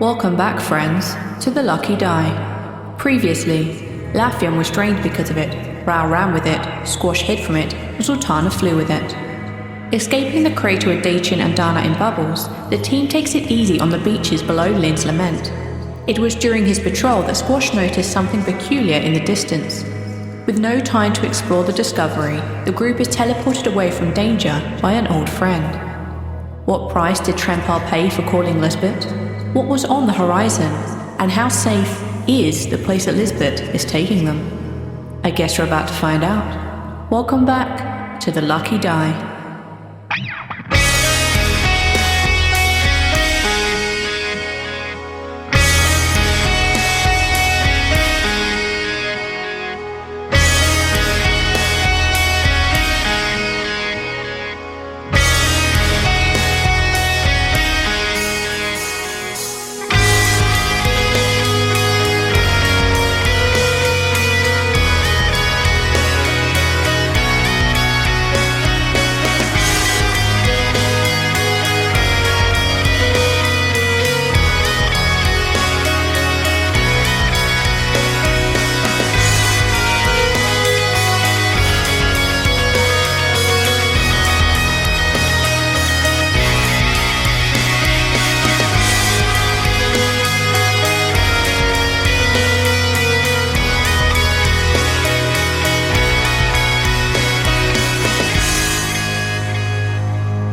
Welcome back, friends, to the Lucky Die. Previously, Lathian was drained because of it, Rhal ran with it, Squash hid from it, and Zaltanna flew with it. Escaping the crater with Dacian and Dana in bubbles, the team takes it easy on the beaches below Lynn's Lament. It was during his patrol that Squash noticed something peculiar in the distance. With no time to explore the discovery, the group is teleported away from danger by an old friend. What price did Trempal pay for calling Lisbeth? What was on the horizon? And how safe is the place that Lisbeth is taking them? I guess we're about to find out. Welcome back to the Lucky Die.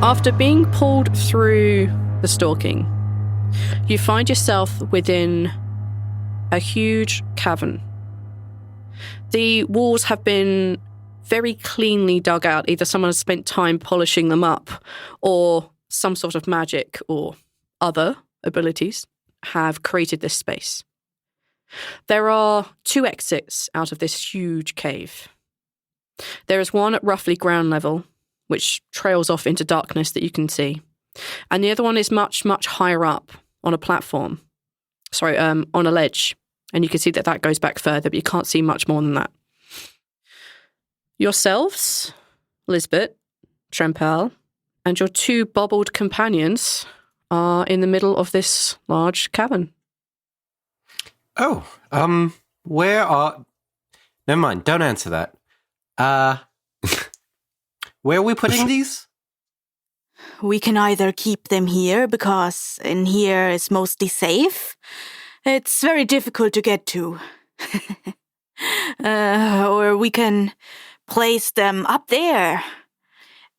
After being pulled through the stalking, you find yourself within a huge cavern. The walls have been very cleanly dug out. Either someone has spent time polishing them up, or some sort of magic or other abilities have created this space. There are 2 exits out of this huge cave. There is one at roughly ground level, which trails off into darkness that you can see. And the other one is much, much higher up on a platform. On a ledge. And you can see that goes back further, but you can't see much more than that. Yourselves, Lisbeth, Trempal, and your 2 bubbled companions are in the middle of this large cavern. Oh, where are... Never mind, don't answer that. Where are we putting these? We can either keep them here, because in here is mostly safe. It's very difficult to get to. Or we can place them up there.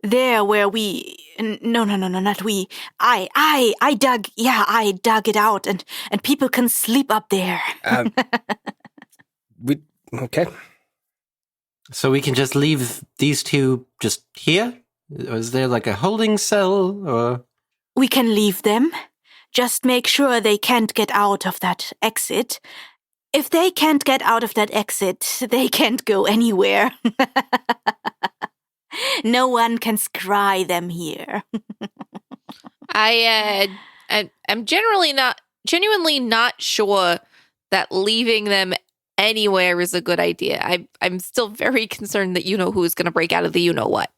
There where we... No, not we. I dug it out, and people can sleep up there. Okay. So we can just leave these 2 just here? Or is there like a holding cell, or...? We can leave them. Just make sure they can't get out of that exit. If they can't get out of that exit, they can't go anywhere. No one can scry them here. I'm genuinely not sure that leaving them anywhere is a good idea. I'm still very concerned that you know who's going to break out of the you know what.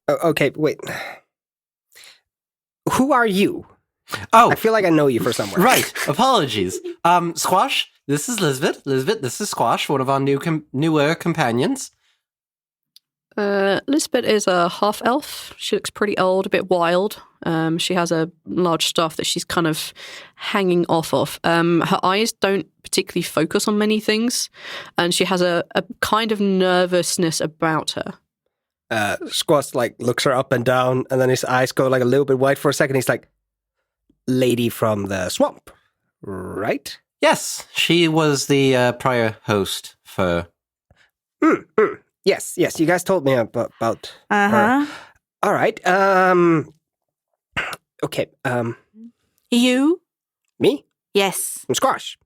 Okay, wait. Who are you? Oh, I feel like I know you from somewhere. Right. Apologies. Squash, this is Lisbeth. Lisbeth, this is Squash, one of our newer companions. Lisbeth is a half-elf. She looks pretty old, a bit wild. She has a large staff that she's kind of hanging off of. Her eyes don't particularly focus on many things, and she has a kind of nervousness about her. Squash looks her up and down, and then his eyes go a little bit wide for a second. He's like, "Lady from the swamp, right?" Yes, she was the prior host for... Yes, you guys told me about Uh-huh. her. All right, okay, You? me? Yes. I'm Squash.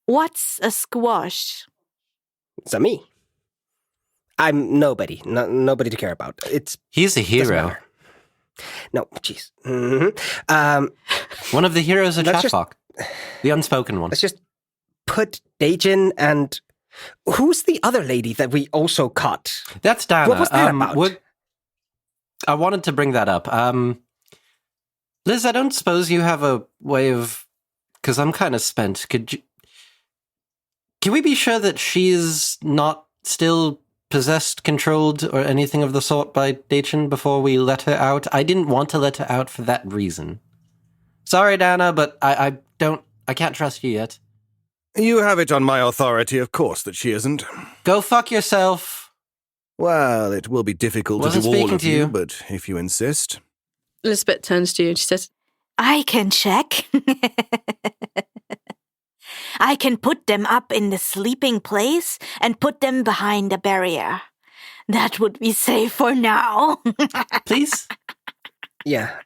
What's a squash? It's a me. I'm nobody, nobody to care about. He's a hero. Matter. No, jeez. Mm-hmm. One of the heroes of Let's Chatbox. The unspoken one. Let's just put Dajin and... Who's the other lady that we also caught? That's Dana. What was that about? I wanted to bring that up. Liz, I don't suppose you have a way of... Because I'm kind of spent. Can we be sure that she's not still possessed, controlled, or anything of the sort by Dachin before we let her out? I didn't want to let her out for that reason. Sorry, Dana, but I can't trust you yet. You have it on my authority, of course, that she isn't. Go fuck yourself. Well, it will be difficult to Wasn't do all speaking of to you, you. but if you insist. Elizabeth turns to you and she says, I can check. I can put them up in the sleeping place and put them behind a barrier. That would be safe for now. Please? Yeah.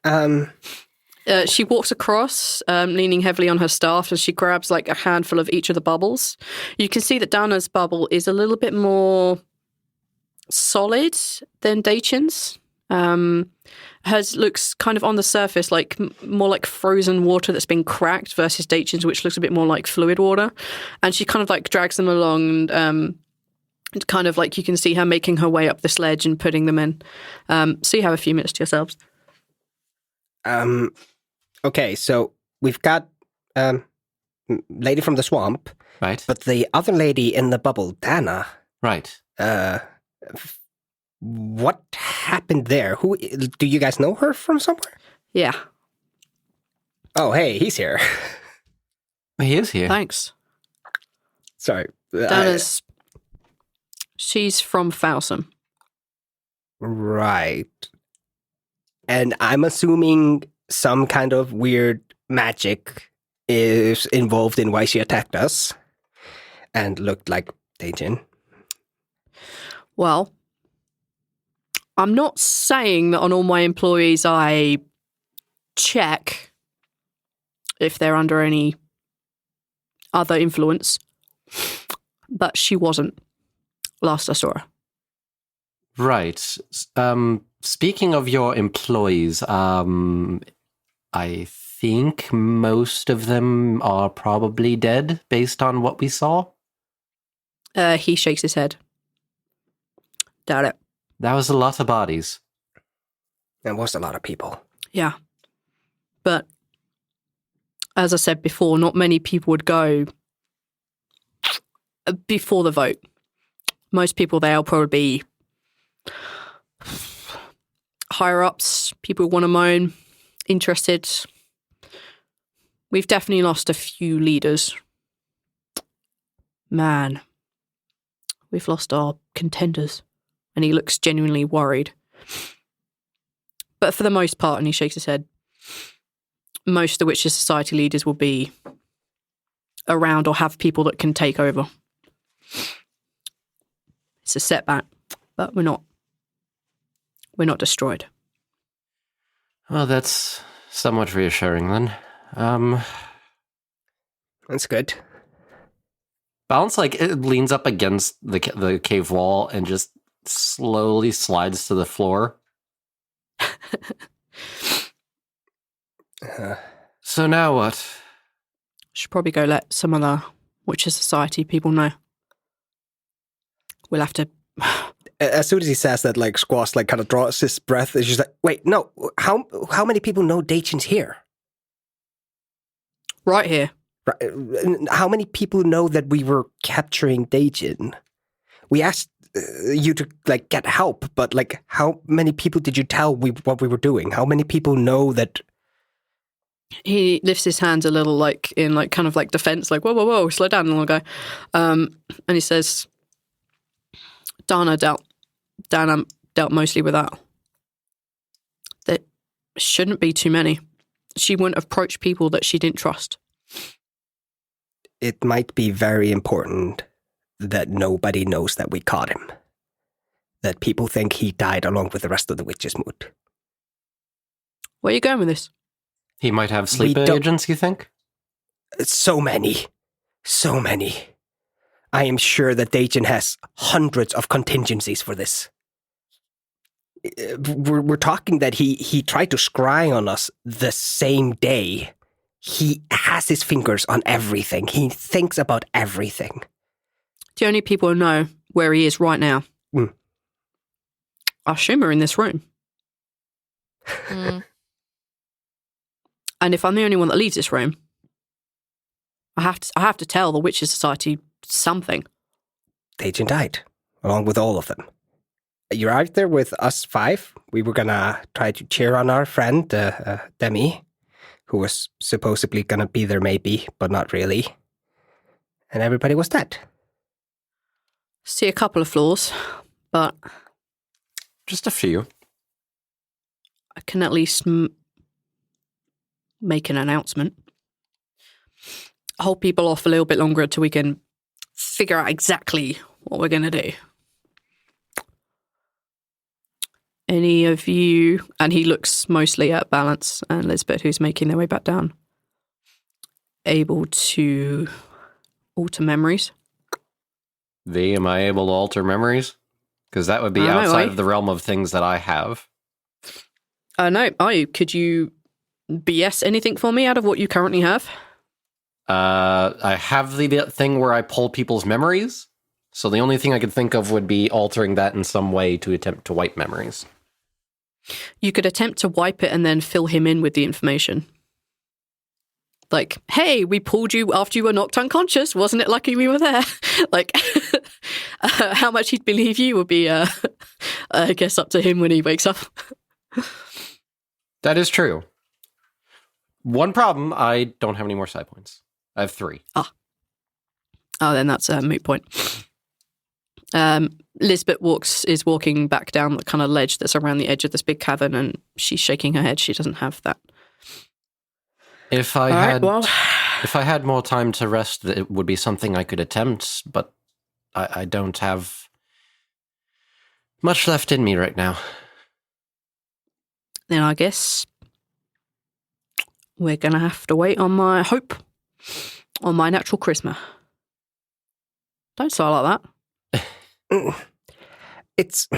she walks across, leaning heavily on her staff, and she grabs like a handful of each of the bubbles. You can see that Dana's bubble is a little bit more solid than Dachin's. Hers looks kind of on the surface like more like frozen water that's been cracked versus Dachin's, which looks a bit more like fluid water. And she kind of like drags them along and kind of like you can see her making her way up the sledge and putting them in. So you have a few minutes to yourselves. Okay, so we've got lady from the swamp. Right. But the other lady in the bubble, Dana. Right. What happened there? Who do you guys know her from somewhere? Yeah. Oh, hey, he's here. He is here. Thanks. Sorry. Dana's... she's from Fowsam. Right. And I'm assuming some kind of weird magic is involved in why she attacked us and looked like Dajin. Well, I'm not saying that on all my employees I check if they're under any other influence, but she wasn't last I saw her. Right. Speaking of your employees, I think most of them are probably dead based on what we saw. He shakes his head. Doubt it. That was a lot of bodies. There was a lot of people. Yeah. But as I said before, not many people would go before the vote. Most people there will probably be higher ups, people who want to moan, interested. We've definitely lost a few leaders. Man, we've lost our contenders. And he looks genuinely worried. But for the most part, and he shakes his head, most of the Witcher Society leaders will be around or have people that can take over. It's a setback, but we're not destroyed. Well, that's somewhat reassuring then. That's good. Balance it leans up against the cave wall and just slowly slides to the floor. So now what? Should probably go let some of the Witcher Society people know. We'll have to... As soon as he says that, Squash kind of draws his breath, and she's like, wait, no, how many people know Dachin's here? Right here. Right. How many people know that we were capturing Dachin? We asked you to get help, but how many people did you tell what we were doing? How many people know that? He lifts his hands a little, in defense, whoa, slow down a little guy. And he says, Dana dealt mostly with that. There shouldn't be too many. She wouldn't approach people that she didn't trust. It might be very important that nobody knows that we caught him. That people think he died along with the rest of the witches' mood. Where are you going with this? He might have sleeper agents, you think? So many. So many. I am sure that Dachin has hundreds of contingencies for this. We're talking that he tried to scry on us the same day. He has his fingers on everything. He thinks about everything. The only people who know where he is right now are Shimmer in this room. And if I'm the only one that leaves this room, I have to tell the Witches Society something. Dajin died, along with all of them. You're out there with us 5. We were gonna try to cheer on our friend, Demi, who was supposedly gonna be there maybe, but not really. And everybody was dead. See a couple of flaws, but... Just a few. I can at least make an announcement. Hold people off a little bit longer until we can figure out exactly what we're going to do. Any of you, and he looks mostly at Balance and Lisbeth, who's making their way back down, able to alter memories? Am I able to alter memories? Because that would be outside of the realm of things that I have. No, are you? Could you BS anything for me out of what you currently have? I have the thing where I pull people's memories. So the only thing I could think of would be altering that in some way to attempt to wipe memories. You could attempt to wipe it and then fill him in with the information. Like, hey, we pulled you after you were knocked unconscious. Wasn't it lucky we were there? Like, how much he'd believe you would be, I guess, up to him when he wakes up. That is true. One problem, I don't have any more side points. I have 3. Oh, then that's a moot point. Lisbeth is walking back down the kind of ledge that's around the edge of this big cavern, and she's shaking her head. She doesn't have that. If I had more time to rest, it would be something I could attempt, but I don't have much left in me right now. Then I guess we're going to have to wait on my hope, on my natural charisma. Don't start like that. It's...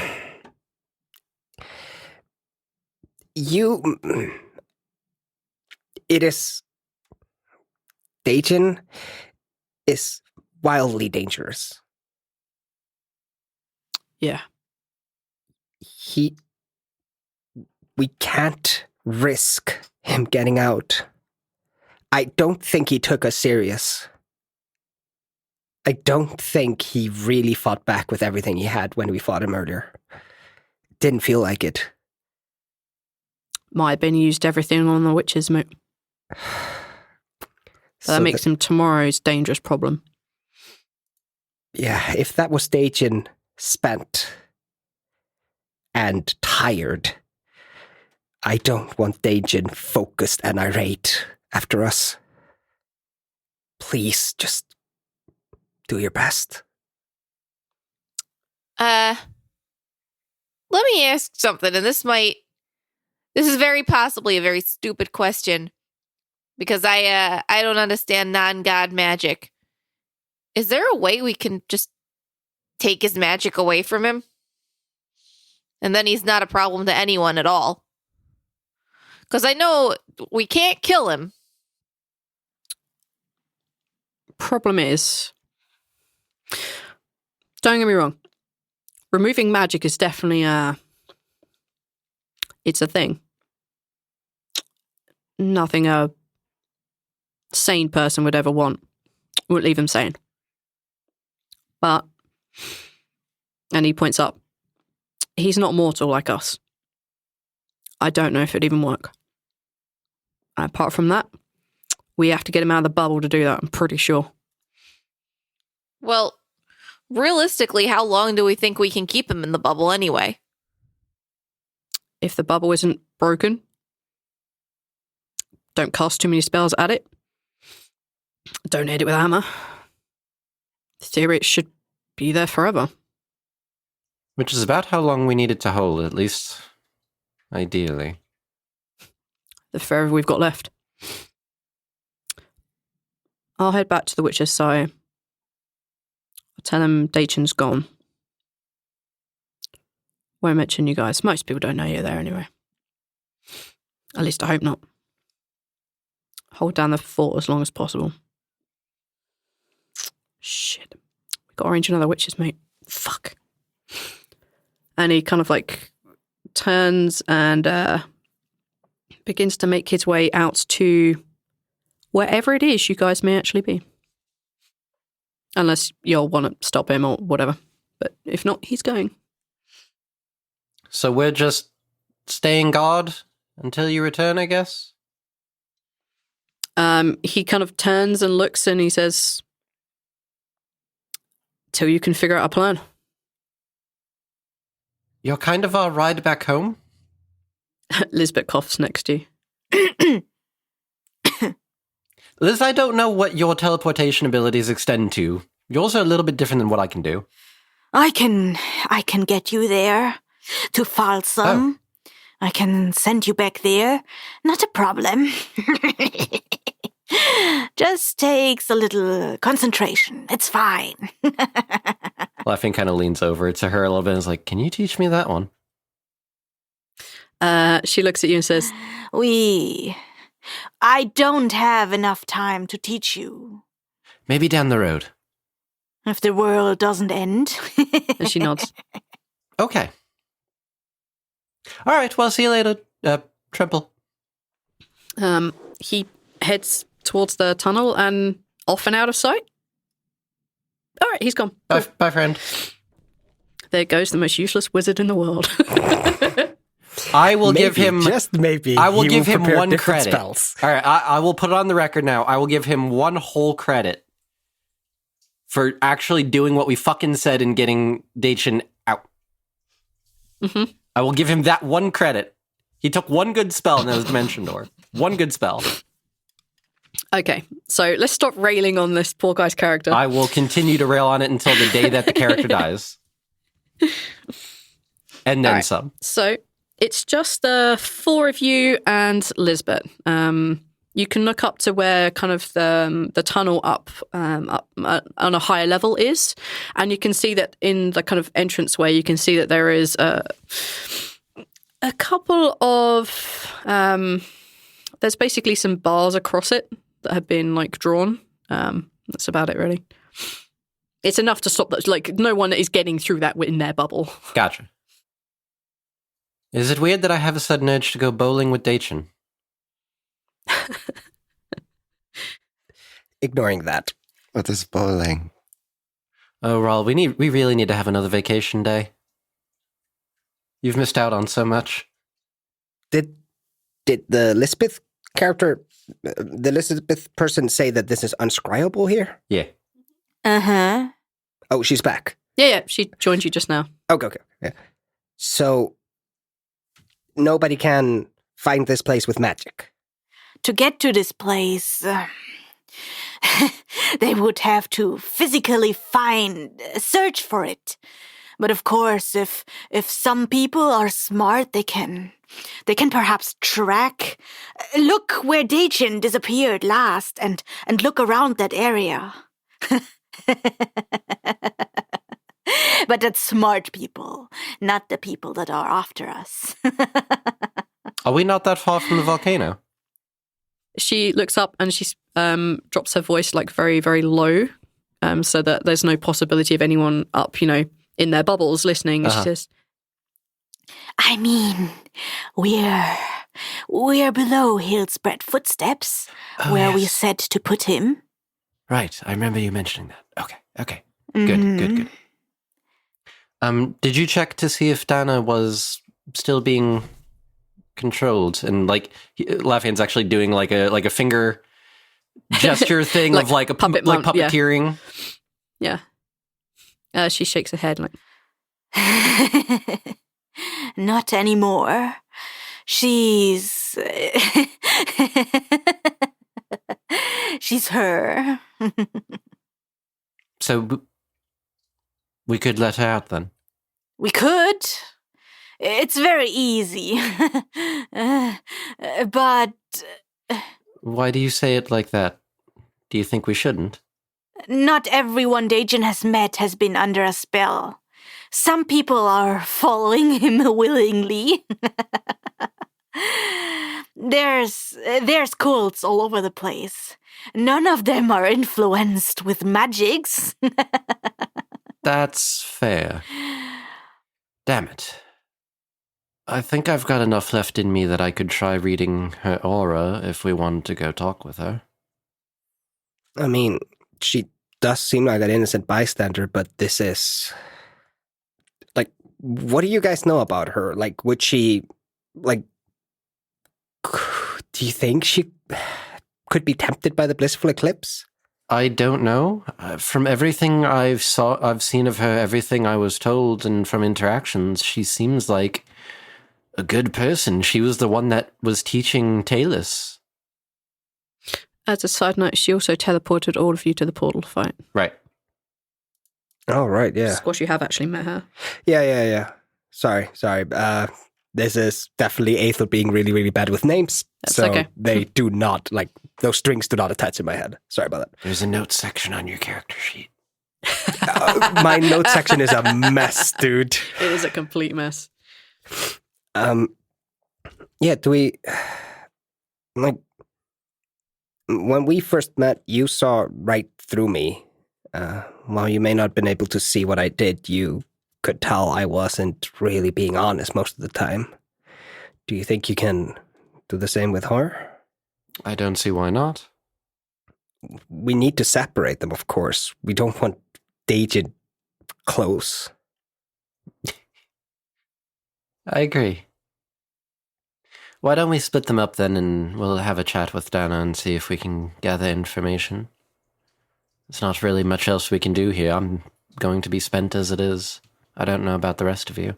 It is... Dajin is wildly dangerous. Yeah. We can't risk him getting out. I don't think he took us serious. I don't think he really fought back with everything he had when we fought him earlier. Didn't feel like it. Might have been used everything on the witches, mate. So that makes him tomorrow's dangerous problem. Yeah, if that was Dajin spent and tired, I don't want Dajin focused and irate after us. Please, just do your best. Let me ask something, and this is very possibly a very stupid question, because I don't understand non-god magic. Is there a way we can just take his magic away from him? And then he's not a problem to anyone at all. Because I know we can't kill him. Problem is, don't get me wrong, removing magic is definitely it's a thing. Nothing a sane person would ever want. Wouldn't leave him sane. But, and he points up, he's not mortal like us. I don't know if it'd even work. Apart from that, we have to get him out of the bubble to do that, I'm pretty sure. Well, realistically, how long do we think we can keep him in the bubble anyway? If the bubble isn't broken, don't cast too many spells at it. Don't hit it with a hammer. In theory, it should be there forever. Which is about how long we need it to hold, at least ideally. The forever we've got left. I'll head back to the Witch's side. I'll tell him Dachin's gone. Won't mention you guys. Most people don't know you're there anyway. At least I hope not. Hold down the fort as long as possible. Shit. We got to arrange another witches, mate. Fuck. And he kind of like turns and begins to make his way out to wherever it is you guys may actually be. Unless you'll want to stop him or whatever. But if not, he's going. So we're just staying guard until you return, I guess? He kind of turns and looks and he says, till you can figure out a plan. You're kind of our ride back home? Lisbeth coughs next to you. Liz, I don't know what your teleportation abilities extend to. Yours are a little bit different than what I can do. I can get you there to Falsum. Oh. I can send you back there. Not a problem. Just takes a little concentration. It's fine. Laughing kind of leans over to her a little bit and is like, can you teach me that one? She looks at you and says, I don't have enough time to teach you. Maybe down the road. If the world doesn't end. and she nods. Okay. All right, well, see you later, Trimple. He heads towards the tunnel and off and out of sight. All right, he's gone. Bye, bye, friend. There goes the most useless wizard in the world. I will maybe, give him... Just maybe. I will he give him prepare one different credit. Spells. All right, I will put it on the record now. I will give him one whole credit for actually doing what we fucking said and getting Daichin out. Mm-hmm. I will give him that one credit. He took one good spell and that was Dimension Door. One good spell. Okay, so let's stop railing on this poor guy's character. I will continue to rail on it until the day that the character dies. And then some. So it's just the four of you and Lisbeth. You can look up to where kind of the tunnel up on a higher level is, and you can see that in the kind of entranceway, you can see that there is a couple of there's basically some bars across it that have been like drawn. That's about it, really. It's enough to stop that. Like no one is getting through that in their bubble. Gotcha. Is it weird that I have a sudden urge to go bowling with Daichin? Ignoring that. What is bowling? Oh, Rhal, we really need to have another vacation day. You've missed out on so much. Did the Lisbeth character, the Lisbeth person say that this is unscribable here? Yeah. Uh-huh. Oh, she's back. Yeah, she joined you just now. Okay. Yeah. So, nobody can find this place with magic. To get to this place, they would have to physically search for it. But of course, if some people are smart, they can perhaps track. Look where Daichin disappeared last, and look around that area. But that's smart people, not the people that are after us. Are we not that far from the volcano? She looks up and she drops her voice like very, very low, so that there's no possibility of anyone up, in their bubbles listening. And she says, I mean, we're below Hillspread Footsteps, where we said to put him. Right, I remember you mentioning that. Okay. Good. Did you check to see if Dana was still being controlled? And Lafayette's actually doing like a finger gesture thing of like a puppet, like puppeteering. Yeah. She shakes her head like, Not anymore. She's her. So we could let her out then? We could. It's very easy. But... Why do you say it like that? Do you think we shouldn't? Not everyone Daichin has met has been under a spell. Some people are following him willingly. There's cults all over the place. None of them are influenced with magics. That's fair. Damn it. I think I've got enough left in me that I could try reading her aura if we wanted to go talk with her. I mean, she does seem like an innocent bystander, but this is... Like, what do you guys know about her? Like, would she... Like, do you think she could be tempted by the blissful eclipse? I don't know. From everything I've seen of her, everything I was told, and from interactions, she seems like a good person. She was the one that was teaching Talus. As a side note, she also teleported all of you to the portal fight. Right. Oh, right, yeah. Squash, you have actually met her. Yeah. Sorry. This is definitely Aethel being really, really bad with names. That's okay. They do not, like, those strings do not attach in my head. Sorry about that. There's a notes section on your character sheet. My notes section is a mess, dude. It is a complete mess. Yeah, do we... Like, when we first met, you saw right through me. While you may not have been able to see what I did, you could tell I wasn't really being honest most of the time. Do you think you can do the same with her? I don't see why not. We need to separate them, of course. We don't want Dajin close. I agree. Why don't we split them up then, and we'll have a chat with Dana and see if we can gather information. There's not really much else we can do here. I'm going to be spent as it is. I don't know about the rest of you.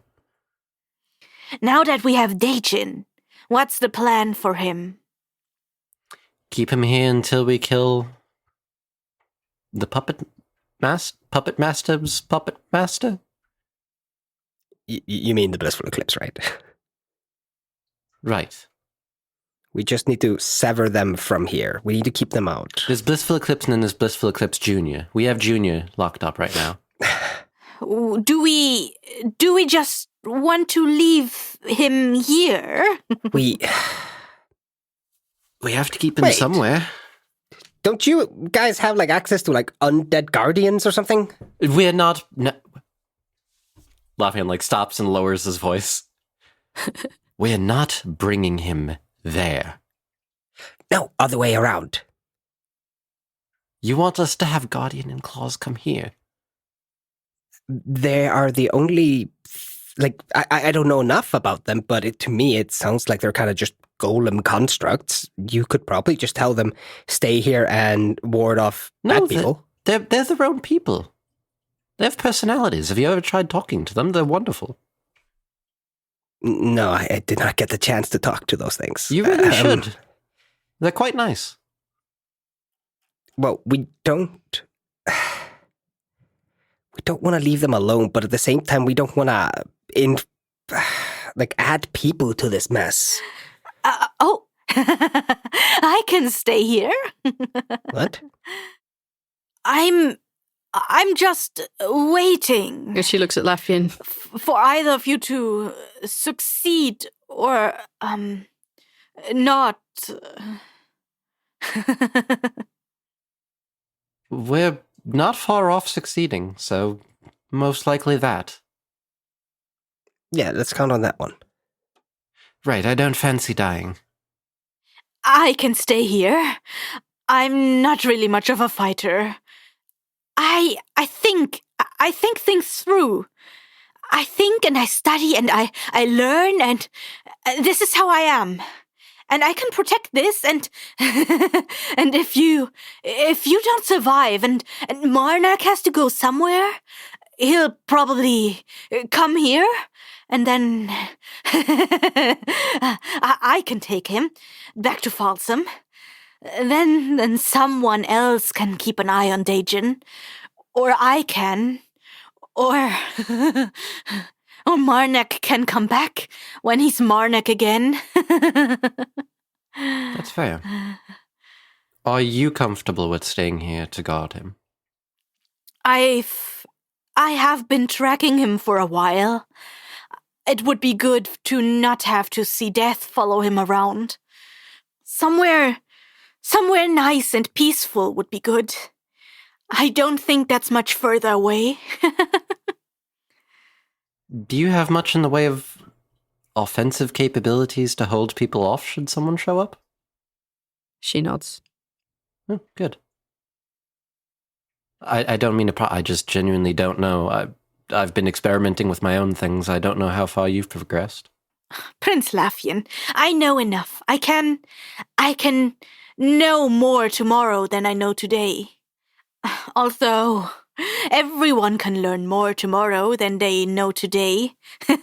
Now that we have Dajin, what's the plan for him? Keep him here until we kill the puppet master's puppet master? You mean the blissful eclipse, right? Right. We just need to sever them from here. We need to keep them out. There's Blissful Eclipse and then there's Blissful Eclipse Junior. We have Junior locked up right now. Do we just want to leave him here? We have to keep him somewhere. Don't you guys have, like, access to, like, undead guardians or something? We're not... No. Lafayette, like, stops and lowers his voice. We're not bringing him there. No, other way around. You want us to have Guardian and Claws come here? They are the only... Like, I don't know enough about them, but to me it sounds like they're kind of just golem constructs. You could probably just tell them, stay here and ward off bad people. They're their own people. They have personalities. Have you ever tried talking to them? They're wonderful. No, I did not get the chance to talk to those things. You really should. They're quite nice. Well, we don't want to leave them alone, but at the same time, we don't want to add people to this mess. I can stay here. What? I'm just waiting. And she looks at Lafayette. For either of you to succeed or not. We're not far off succeeding, so most likely that. Yeah, let's count on that one. Right, I don't fancy dying. I can stay here. I'm not really much of a fighter. I think things through. I think and I study and I learn, and this is how I am. And I can protect this, and and if you don't survive and Marnak has to go somewhere, he'll probably come here, and then I can take him back to Folsom. Then someone else can keep an eye on Dajin, or I can, or Marnak can come back when he's Marnak again. That's fair. Are you comfortable with staying here to guard him? I have been tracking him for a while. It would be good to not have to see death follow him around. Somewhere nice and peaceful would be good. I don't think that's much further away. Do you have much in the way of offensive capabilities to hold people off should someone show up? She nods. Oh, good. I don't mean to. I just genuinely don't know. I've been experimenting with my own things. I don't know how far you've progressed. Prince Laffian, I know enough. I can know more tomorrow than I know today. Although, everyone can learn more tomorrow than they know today. You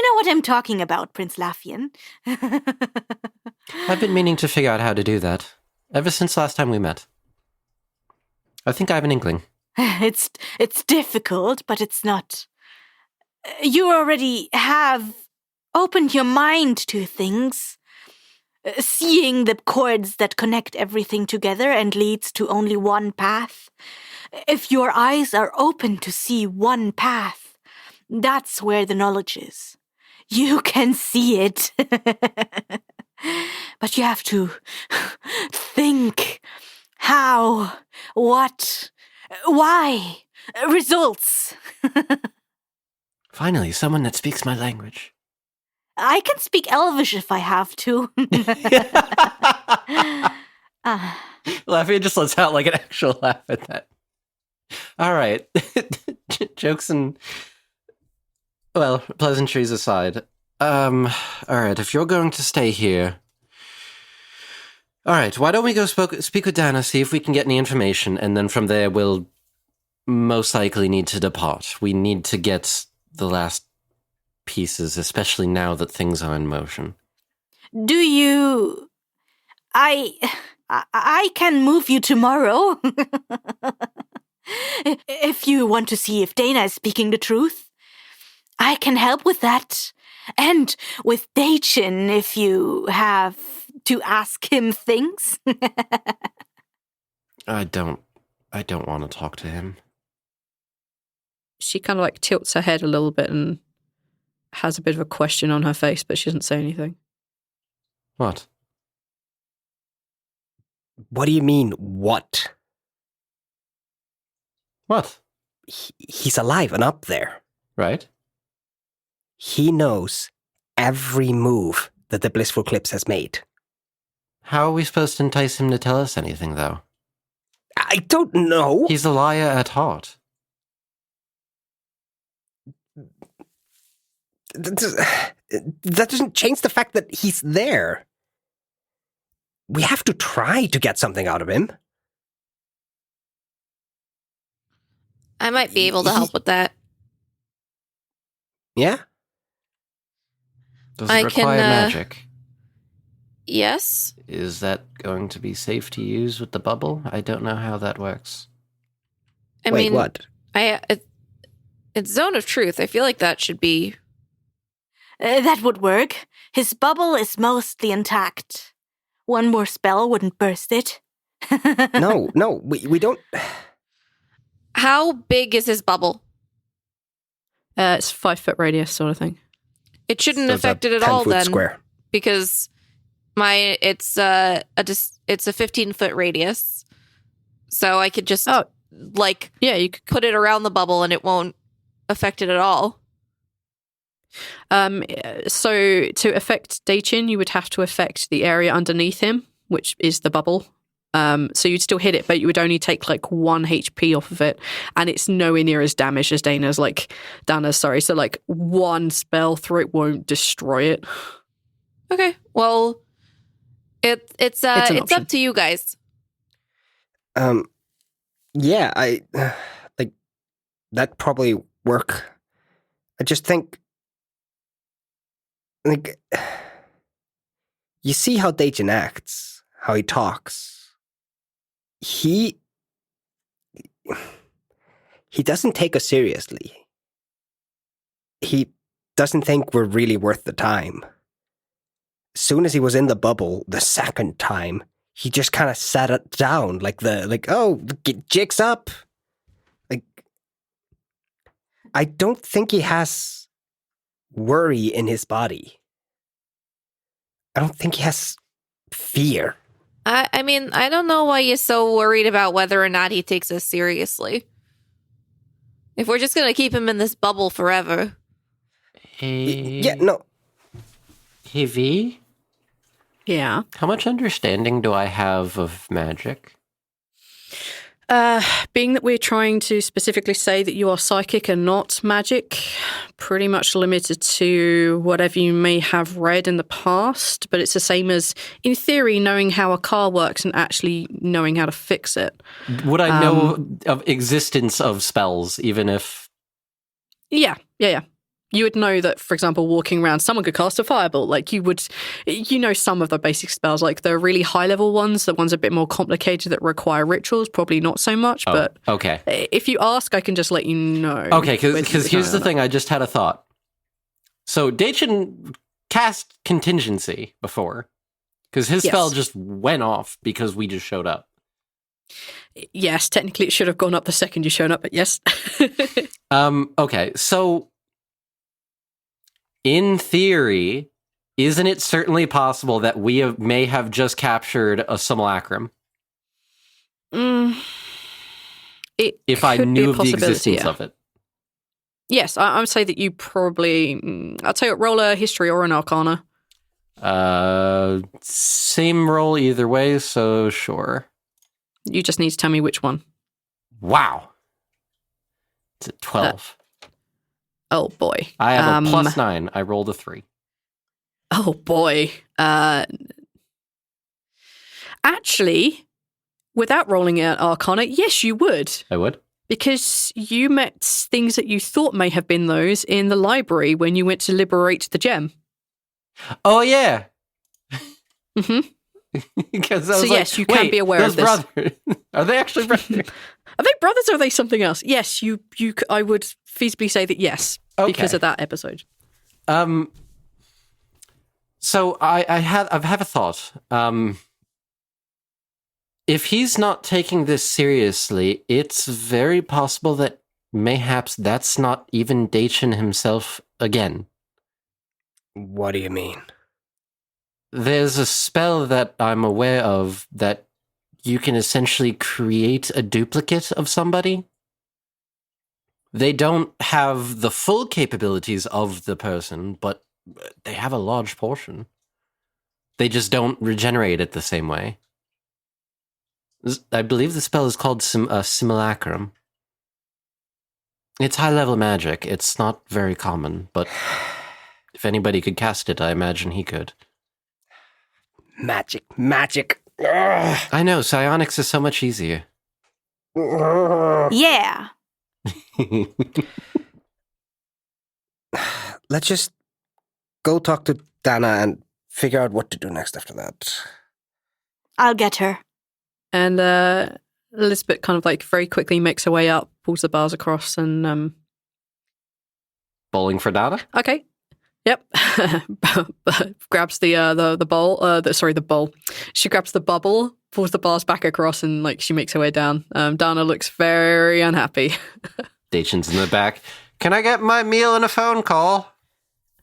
know what I'm talking about, Prince Laffian. I've been meaning to figure out how to do that ever since last time we met. I think I have an inkling. It's difficult, but it's not. You already have opened your mind to things. Seeing the cords that connect everything together and leads to only one path. If your eyes are open to see one path, that's where the knowledge is. You can see it. But you have to think. How? What? Why? Results. Finally, someone that speaks my language. I can speak Elvish if I have to. Lafayette just lets out like an actual laugh at that. All right. Jokes and, well, pleasantries aside. All right, if you're going to stay here. All right, why don't we go speak with Dana, see if we can get any information, and then from there we'll most likely need to depart. We need to get the last pieces, especially now that things are in motion. Do you... I can move you tomorrow. If you want to see if Dana is speaking the truth. I can help with that. And with Daichin if you have to ask him things. I don't want to talk to him. She kind of like tilts her head a little bit and has a bit of a question on her face, but she doesn't say anything. What? What do you mean, what? What? He's alive and up there. Right? He knows every move that the Blissful Clips has made. How are we supposed to entice him to tell us anything, though? I don't know. He's a liar at heart. That doesn't change the fact that he's there. We have to try to get something out of him. I might be able to help with that. Yeah? Does it require magic? Yes. Is that going to be safe to use with the bubble? I don't know how that works. I Wait, mean, what? It's Zone of Truth. I feel like that should be... That would work. His bubble is mostly intact. One more spell wouldn't burst it. No, we don't... How big is his bubble? It's 5 foot radius sort of thing. It shouldn't So it's affect a it at all 10-foot then. square. Because it's a 15-foot radius. So I could just Yeah, you could put it around the bubble and it won't affect it at all. So to affect Daichin, you would have to affect the area underneath him, which is the bubble. So you'd still hit it, but you would only take like 1 HP off of it, and it's nowhere near as damaged as Dana's. So like one spell through it won't destroy it. Okay, well, it's up to you guys. Yeah, I like that probably work. I just think, like, you see how Daichin acts, how he talks. He doesn't take us seriously. He doesn't think we're really worth the time. As soon as he was in the bubble the second time, he just kind of sat it down, jigs up. Like, I don't think he has worry in his body. I don't think he has fear. I mean, I don't know why you're so worried about whether or not he takes us seriously. If we're just going to keep him in this bubble forever. Yeah, no. Hey, V? Yeah. How much understanding do I have of magic? Being that we're trying to specifically say that you are psychic and not magic, pretty much limited to whatever you may have read in the past, but it's the same as, in theory, knowing how a car works and actually knowing how to fix it. Would I know of existence of spells, even if... Yeah. You would know that, for example, walking around, someone could cast a firebolt. Like, you know some of the basic spells, like the really high-level ones, the ones a bit more complicated that require rituals, probably not so much. Oh, but okay. If you ask, I can just let you know. Okay, because here's the thing, I just had a thought. So, Daichin cast Contingency before, because his spell just went off because we just showed up. Yes, technically it should have gone up the second you showed up, but yes. Okay, so... In theory, isn't it certainly possible that we may have just captured a simulacrum? If I knew of the existence of it. Yes, I would say that you probably... I'll tell you what, roll a history or an arcana. Same roll either way, so sure. You just need to tell me which one. Wow. It's a 12. Oh, boy. I have a +9. I rolled a 3. Oh, boy. Actually, without rolling an arcana, yes, you would. I would? Because you met things that you thought may have been those in the library when you went to liberate the gem. Oh, yeah. Mm-hmm. So yes, you can be aware of this. Brothers. Are they actually brothers? Are they brothers or are they something else? Yes, I would feasibly say that yes, because of that episode. So I have a thought. If he's not taking this seriously, it's very possible that mayhaps that's not even Daichin himself again. What do you mean? There's a spell that I'm aware of that you can essentially create a duplicate of somebody. They don't have the full capabilities of the person, but they have a large portion. They just don't regenerate it the same way. I believe the spell is called Simulacrum. It's high-level magic. It's not very common, but if anybody could cast it, I imagine he could. Magic. Ugh. I know, psionics is so much easier. Yeah. Let's just go talk to Dana and figure out what to do next after that. I'll get her. And Elizabeth kind of like very quickly makes her way up, pulls the bars across and... Bowling for Dana? Okay. Yep. Grabs the bowl. The bowl. She grabs the bubble, pulls the bars back across, and like she makes her way down. Dana looks very unhappy. Daichin's in the back. Can I get my meal and a phone call?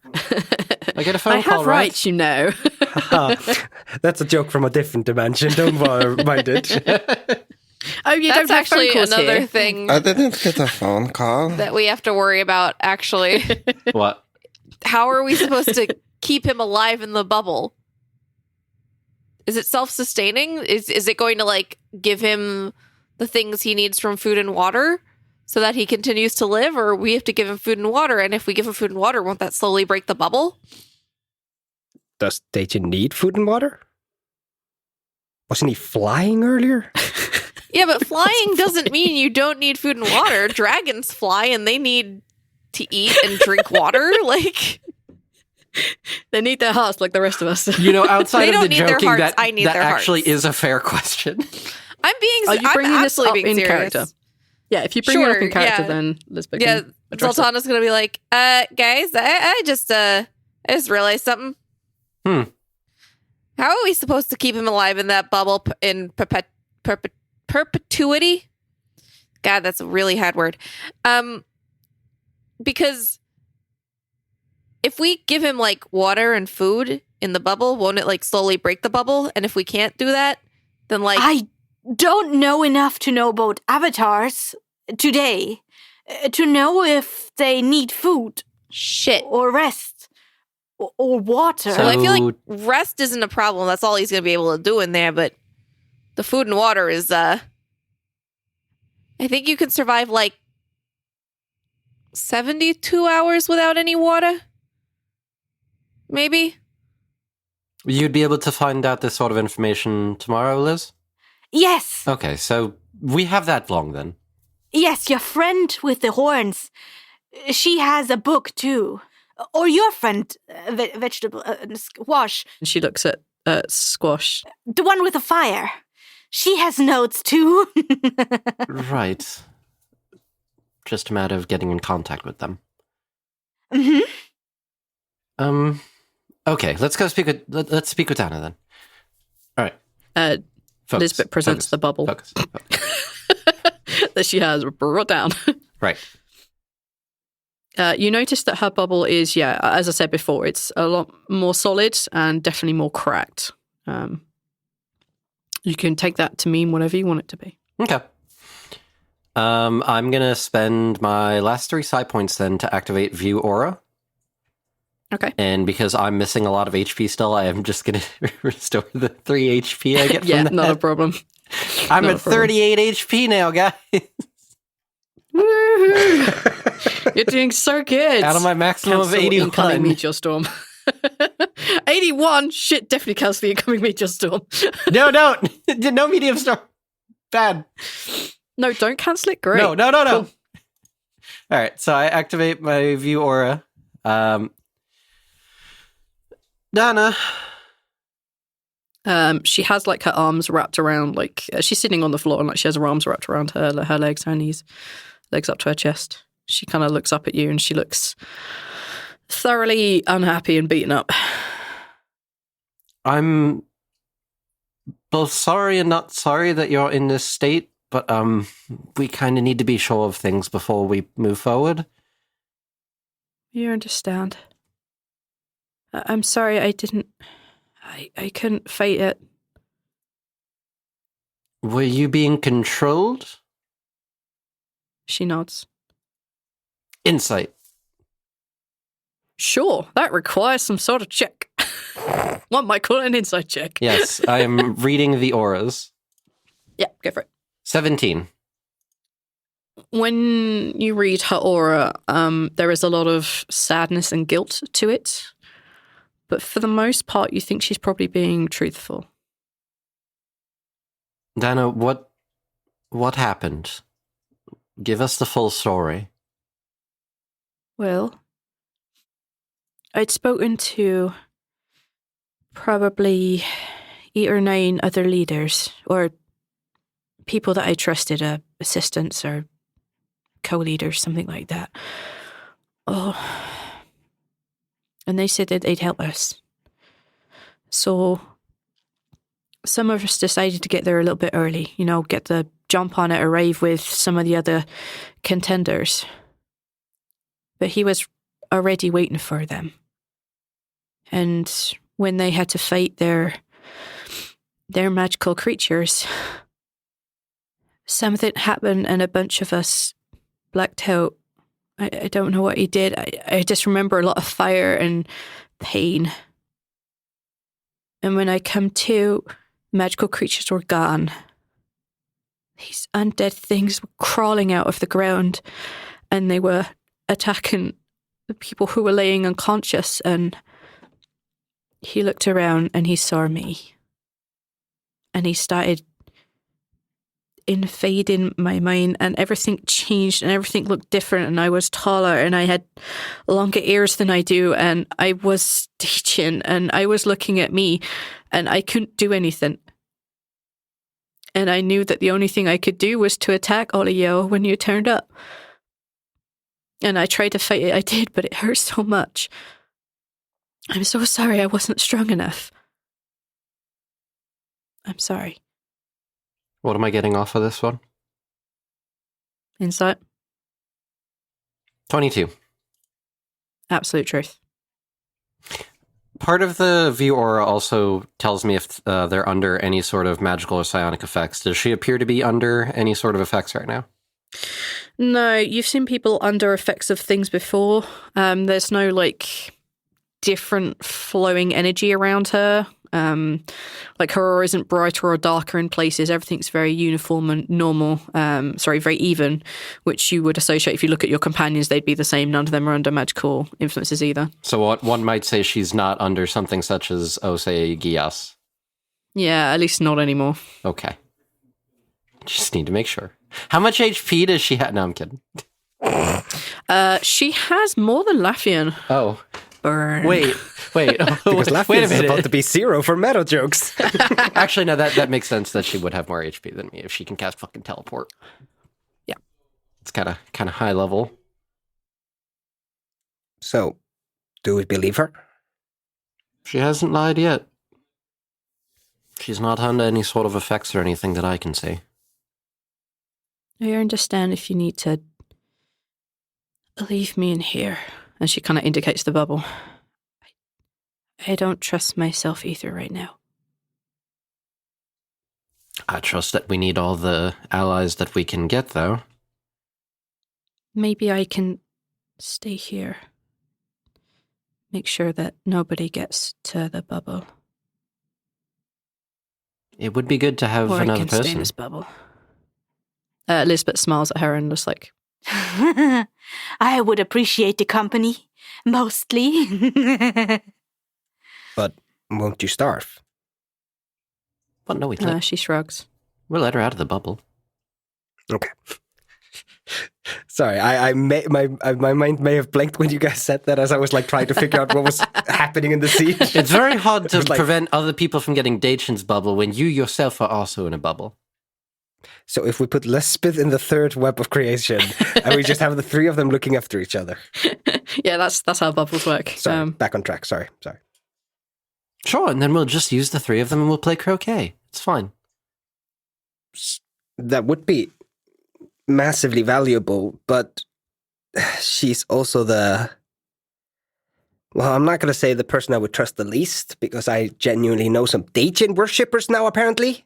I get a phone call, have rights, you know. That's a joke from a different dimension. Don't mind it. Oh, you That's don't have actually phone calls another here. thing I didn't get a phone call. that we have to worry about, actually. What? How are we supposed to keep him alive in the bubble? Is it self-sustaining? Is it going to, like, give him the things he needs from food and water so that he continues to live? Or we have to give him food and water, and if we give him food and water, won't that slowly break the bubble? Does Daichin need food and water? Wasn't he flying earlier? Yeah, but flying doesn't mean you don't need food and water. Dragons fly, and they need to eat and drink water. Like, they need their hearts like the rest of us. You know, outside They of don't the need their joking, hearts, that I need that their actually hearts. is a fair question. I'm Are you bringing I'm this up absolutely in being serious. character? Yeah, if you bring it up in character, yeah. then Elizabeth Yeah, can address it. Zaltanna's gonna be like, guys, I just realized something. How are we supposed to keep him alive in that bubble in perpetuity? God, that's a really hard word. Because if we give him like water and food in the bubble, won't it like slowly break the bubble? And if we can't do that, then like I don't know enough to know about avatars today to know if they need food. Shit. or rest or water. Well, I feel like rest isn't a problem. That's all he's going to be able to do in there. But the food and water is, I think you can survive like 72 hours without any water. Maybe. You'd be able to find out this sort of information tomorrow, Liz? Yes. Okay, so we have that long then. Yes, your friend with the horns. She has a book too. Or your friend, vegetable, Squash. And she looks at Squash. The one with the fire. She has notes too. Right. Just a matter of getting in contact with them. Mm-hmm. Okay, let's go speak with Zaltanna then. All right. Focus. Lisbeth presents the bubble Focus. that she has brought down. Right. You notice that her bubble is, as I said before, it's a lot more solid and definitely more cracked. You can take that to mean whatever you want it to be. Okay. I'm going to spend my last 3 psi points then to activate View Aura. Okay. And because I'm missing a lot of HP still, I am just going to restore the 3 HP I get from that. Not a problem. I'm at 38 HP now, guys. Woohoo! You're doing so good. Out of my maximum of 81. Incoming meteor storm. 81? Shit, definitely cancel the incoming meteor storm. No, don't. No medium storm. Bad. No, don't cancel it. Great. No. Cool. All right, so I activate my View Aura. Dana. She has like her arms wrapped around, like she's sitting on the floor and like she has her arms wrapped around her legs, her knees, legs up to her chest. She kind of looks up at you and she looks thoroughly unhappy and beaten up. I'm both sorry and not sorry that you're in this state, but we kind of need to be sure of things before we move forward. You understand. I'm sorry, I couldn't fight it. Were you being controlled? She nods. Insight. Sure, that requires some sort of check. One might call it an insight check. Yes, I am reading the auras. Yeah, go for it. 17. When you read her aura, there is a lot of sadness and guilt to it. But for the most part, you think she's probably being truthful. Dana, what happened? Give us the full story. Well, I'd spoken to probably 8 or 9 other leaders, or people that I trusted, assistants or co-leaders, something like that. Oh, and they said that they'd help us. So some of us decided to get there a little bit early, get the jump on it, arrive with some of the other contenders. But he was already waiting for them. And when they had to fight their magical creatures, something happened and a bunch of us blacked out. I don't know what he did. I just remember a lot of fire and pain. And when I come to, magical creatures were gone. These undead things were crawling out of the ground and they were attacking the people who were laying unconscious. And he looked around and he saw me. And he started invading my mind and everything changed and everything looked different and I was taller and I had longer ears than I do and I was staging and I was looking at me and I couldn't do anything. And I knew that the only thing I could do was to attack all of you when you turned up. And I tried to fight it, I did, but it hurt so much. I'm so sorry I wasn't strong enough. I'm sorry. What am I getting off of this one? Insight? 22. Absolute truth. Part of the View Aura also tells me if they're under any sort of magical or psionic effects. Does she appear to be under any sort of effects right now? No, you've seen people under effects of things before. There's no, like, different flowing energy around her. Like, her aura isn't brighter or darker in places. Everything's very uniform and normal. Very even, which you would associate if you look at your companions, they'd be the same. None of them are under magical influences either. So one might say she's not under something such as, say, Gias. Yeah, at least not anymore. Okay. Just need to make sure. How much HP does she have? No, I'm kidding. She has more than Laffian. Oh. Burn. Wait. Because Laffian Wait a is minute. about to be 0 for meta jokes. Actually, no, that makes sense that she would have more HP than me if she can cast fucking teleport. Yeah. It's kind of high level. So, do we believe her? She hasn't lied yet. She's not under any sort of effects or anything that I can see. I understand if you need to leave me in here. And she kind of indicates the bubble. I don't trust myself either right now. I trust that we need all the allies that we can get, though. Maybe I can stay here. Make sure that nobody gets to the bubble. It would be good to have Or I another can stay in person. this bubble. Elizabeth smiles at her and looks like, I would appreciate the company, mostly. But won't you starve? Well, no, she shrugs. we'll let her out of the bubble. Okay. Sorry, my mind may have blanked when you guys said that as I was like trying to figure out what was happening in the siege. It's very hard to was like- prevent other people from getting Dacian's bubble when you yourself are also in a bubble. So if we put Lisbeth in the third web of creation, and we just have the three of them looking after each other. Yeah, that's how bubbles work. Sorry, back on track. Sorry. Sure, and then we'll just use the three of them and we'll play croquet. It's fine. That would be massively valuable, but she's also I'm not going to say the person I would trust the least, because I genuinely know some Dacian worshippers now, apparently.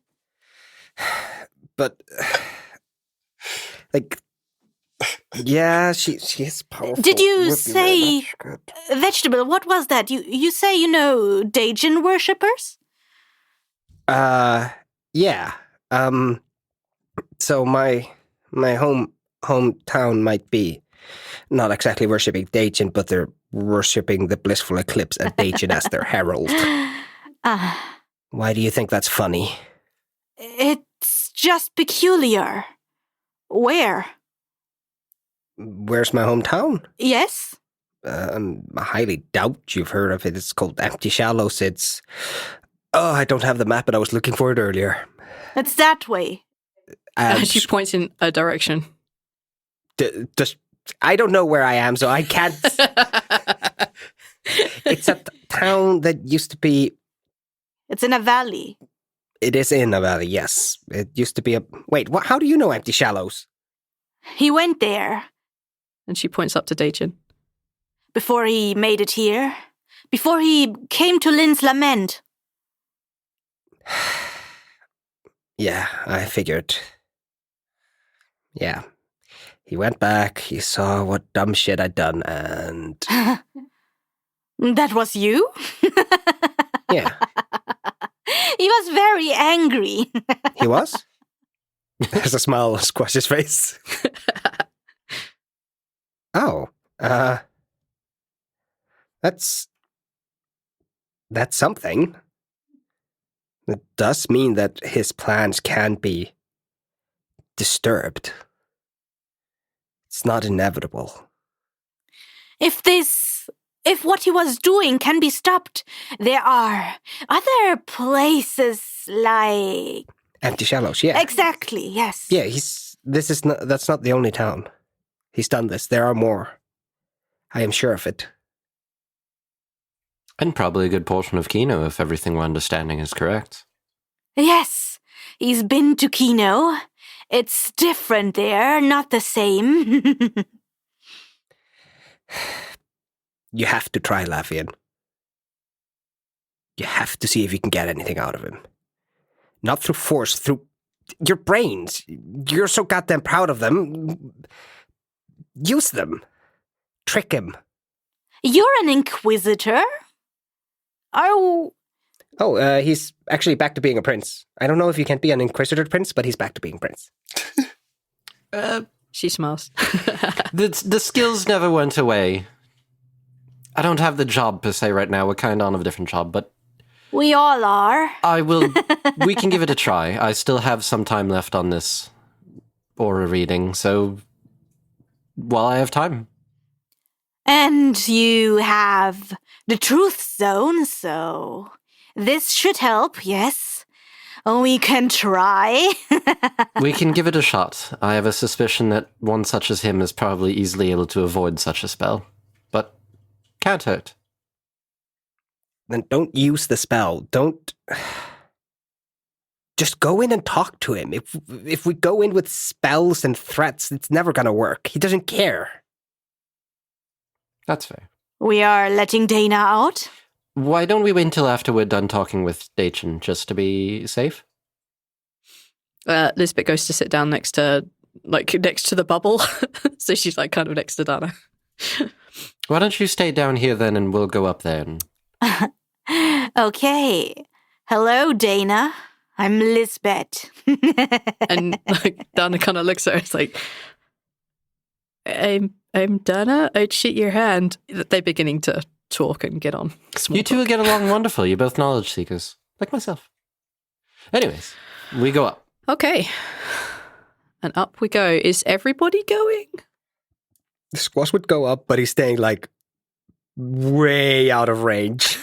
But, yeah, she is powerful. Did you Would be say very much good. vegetable? What was that? You say you know Dacian worshippers? Yeah. So my hometown might be not exactly worshipping Dacian, but they're worshipping the blissful eclipse and Dacian as their herald. Why do you think that's funny? It's just peculiar. Where? Where's my hometown? Yes? I highly doubt you've heard of it. It's called Empty Shallows. I don't have the map, but I was looking for it earlier. It's that way. She points in a direction. I don't know where I am, so I can't. It's a town that used to be. It's in a valley. It is in a valley, yes. It used to be a. Wait, what? How do you know Empty Shallows? He went there And she points up to Dacian. before he made it here. Before he came to Lynn's Lament. Yeah, I figured. Yeah. He went back, he saw what dumb shit I'd done, and. That was you? Yeah. He was very angry. He was? There's a smile squash his face. Oh, that's something. It does mean that his plans can be disturbed. It's not inevitable. If what he was doing can be stopped, there are other places like... Empty Shallows, yeah. Exactly, yes. Yeah, that's not the only town. He's done this. There are more. I am sure of it. And probably a good portion of Kino if everything we're understanding is correct. Yes, he's been to Kino. It's different there, not the same. You have to try Laffian. You have to see if you can get anything out of him. Not through force, through your brains. You're so goddamn proud of them. use them. Trick him. You're an inquisitor? Oh, He's actually back to being a prince. I don't know if you can be an inquisitor prince, but he's back to being prince. She smiles. The skills never went away. I don't have the job per se right now. We're kind of on a different job, but we all are. we can give it a try. I still have some time left on this aura reading, so while I have time. And you have the truth zone, so this should help, yes. We can try. We can give it a shot. I have a suspicion that one such as him is probably easily able to avoid such a spell. But can't hurt. Then don't use the spell. Don't... Just go in and talk to him. If we go in with spells and threats, it's never gonna work. He doesn't care. That's fair. We are letting Dana out? Why don't we wait until after we're done talking with Dachin, just to be safe? Lisbeth goes to sit down next to the bubble. So she's like kind of next to Dana. Why don't you stay down here then and we'll go up there and... Okay. Hello, Dana. I'm Lisbeth. And like Dana kind of looks at her. It's like, I'm Dana. I'd shake your hand. They're beginning to talk and get on. You two will get along wonderful. You're both knowledge seekers, like myself. Anyways, we go up. Okay. And up we go. Is everybody going? Squash would go up, but he's staying like way out of range.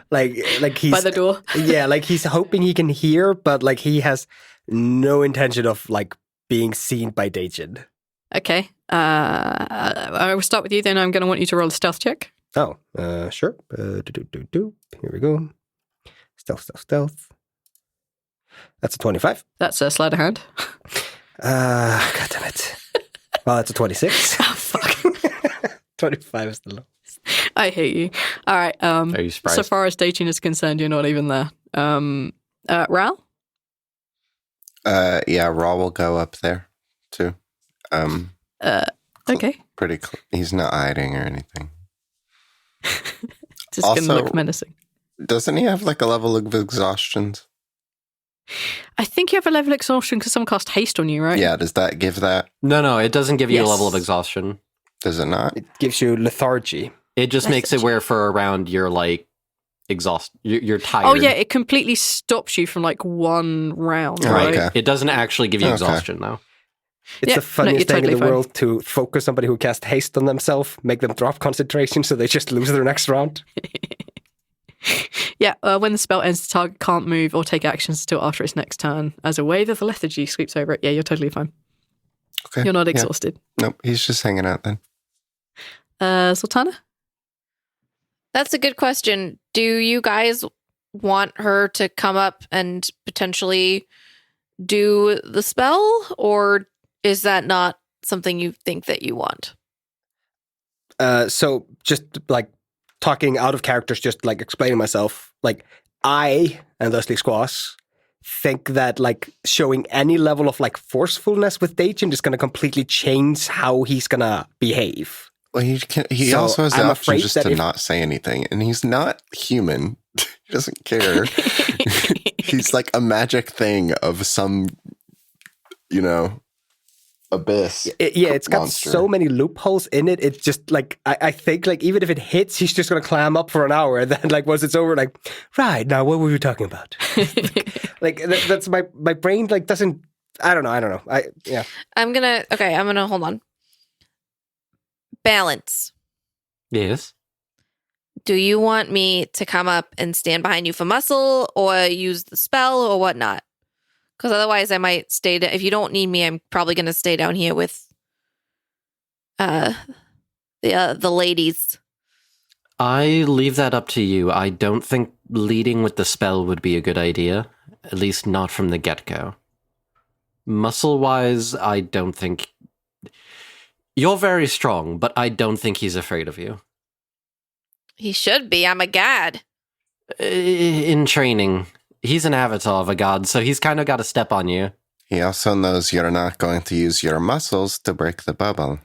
like he's by the door. Yeah, like he's hoping he can hear, but like he has no intention of like being seen by Dajin. Okay. I will start with you then. I'm going to want you to roll a stealth check. Oh, sure. Here we go. Stealth. That's a 25. That's a sleight of hand. God damn it. Well, that's a 26. Oh, fuck. 25 is the lowest. I hate you. All right. Are you surprised? So far as dating is concerned, you're not even there. Rhal? Yeah, Rhal will go up there, too. Okay. He's not hiding or anything. Just going to look menacing. Doesn't he have like a level of exhaustion? I think you have a level of exhaustion because someone cast haste on you, right? Yeah, does that give that? No, it doesn't give you Yes. a level of exhaustion. Does it not? It gives you lethargy. It just makes it where for around you're like exhausted. You're tired. Oh, yeah, it completely stops you from like one round, Oh, right? okay. It doesn't actually give you Okay. exhaustion, though. It's Yeah, the funniest you're thing in totally the fine. world to focus somebody who cast haste on themselves, make them drop concentration so they just lose their next round. Yeah, when the spell ends, the target can't move or take actions until after its next turn. As a wave of lethargy sweeps over it, yeah, you're totally fine. Okay. You're not Yeah. exhausted. Nope, he's just hanging out then. Zaltanna? That's a good question. Do you guys want her to come up and potentially do the spell, or is that not something you think that you want? So just like talking out of characters, just like explaining myself, like I, and thusly Squash, think that like showing any level of like forcefulness with Dajin is going to completely change how he's going to behave. Well, he So also has the I'm option afraid just that to if- not say anything, and he's not human. He doesn't care. He's like a magic thing of some, abyss. It's got monster. so many loopholes in it. It's just like I think like even if it hits, he's just going to clam up for an hour, and then like once it's over, like right now, what were we talking about? Like that's my brain like doesn't. I don't know. I'm gonna hold on. Balance. Yes. Do you want me to come up and stand behind you for muscle, or use the spell, or whatnot? Because otherwise, I might stay. If you don't need me, I'm probably going to stay down here with the ladies. I leave that up to you. I don't think leading with the spell would be a good idea, at least not from the get-go. Muscle-wise, I don't think... You're very strong, but I don't think he's afraid of you. He should be. I'm a god. In training, he's an avatar of a god, so he's kind of got a step on you. He also knows you're not going to use your muscles to break the bubble.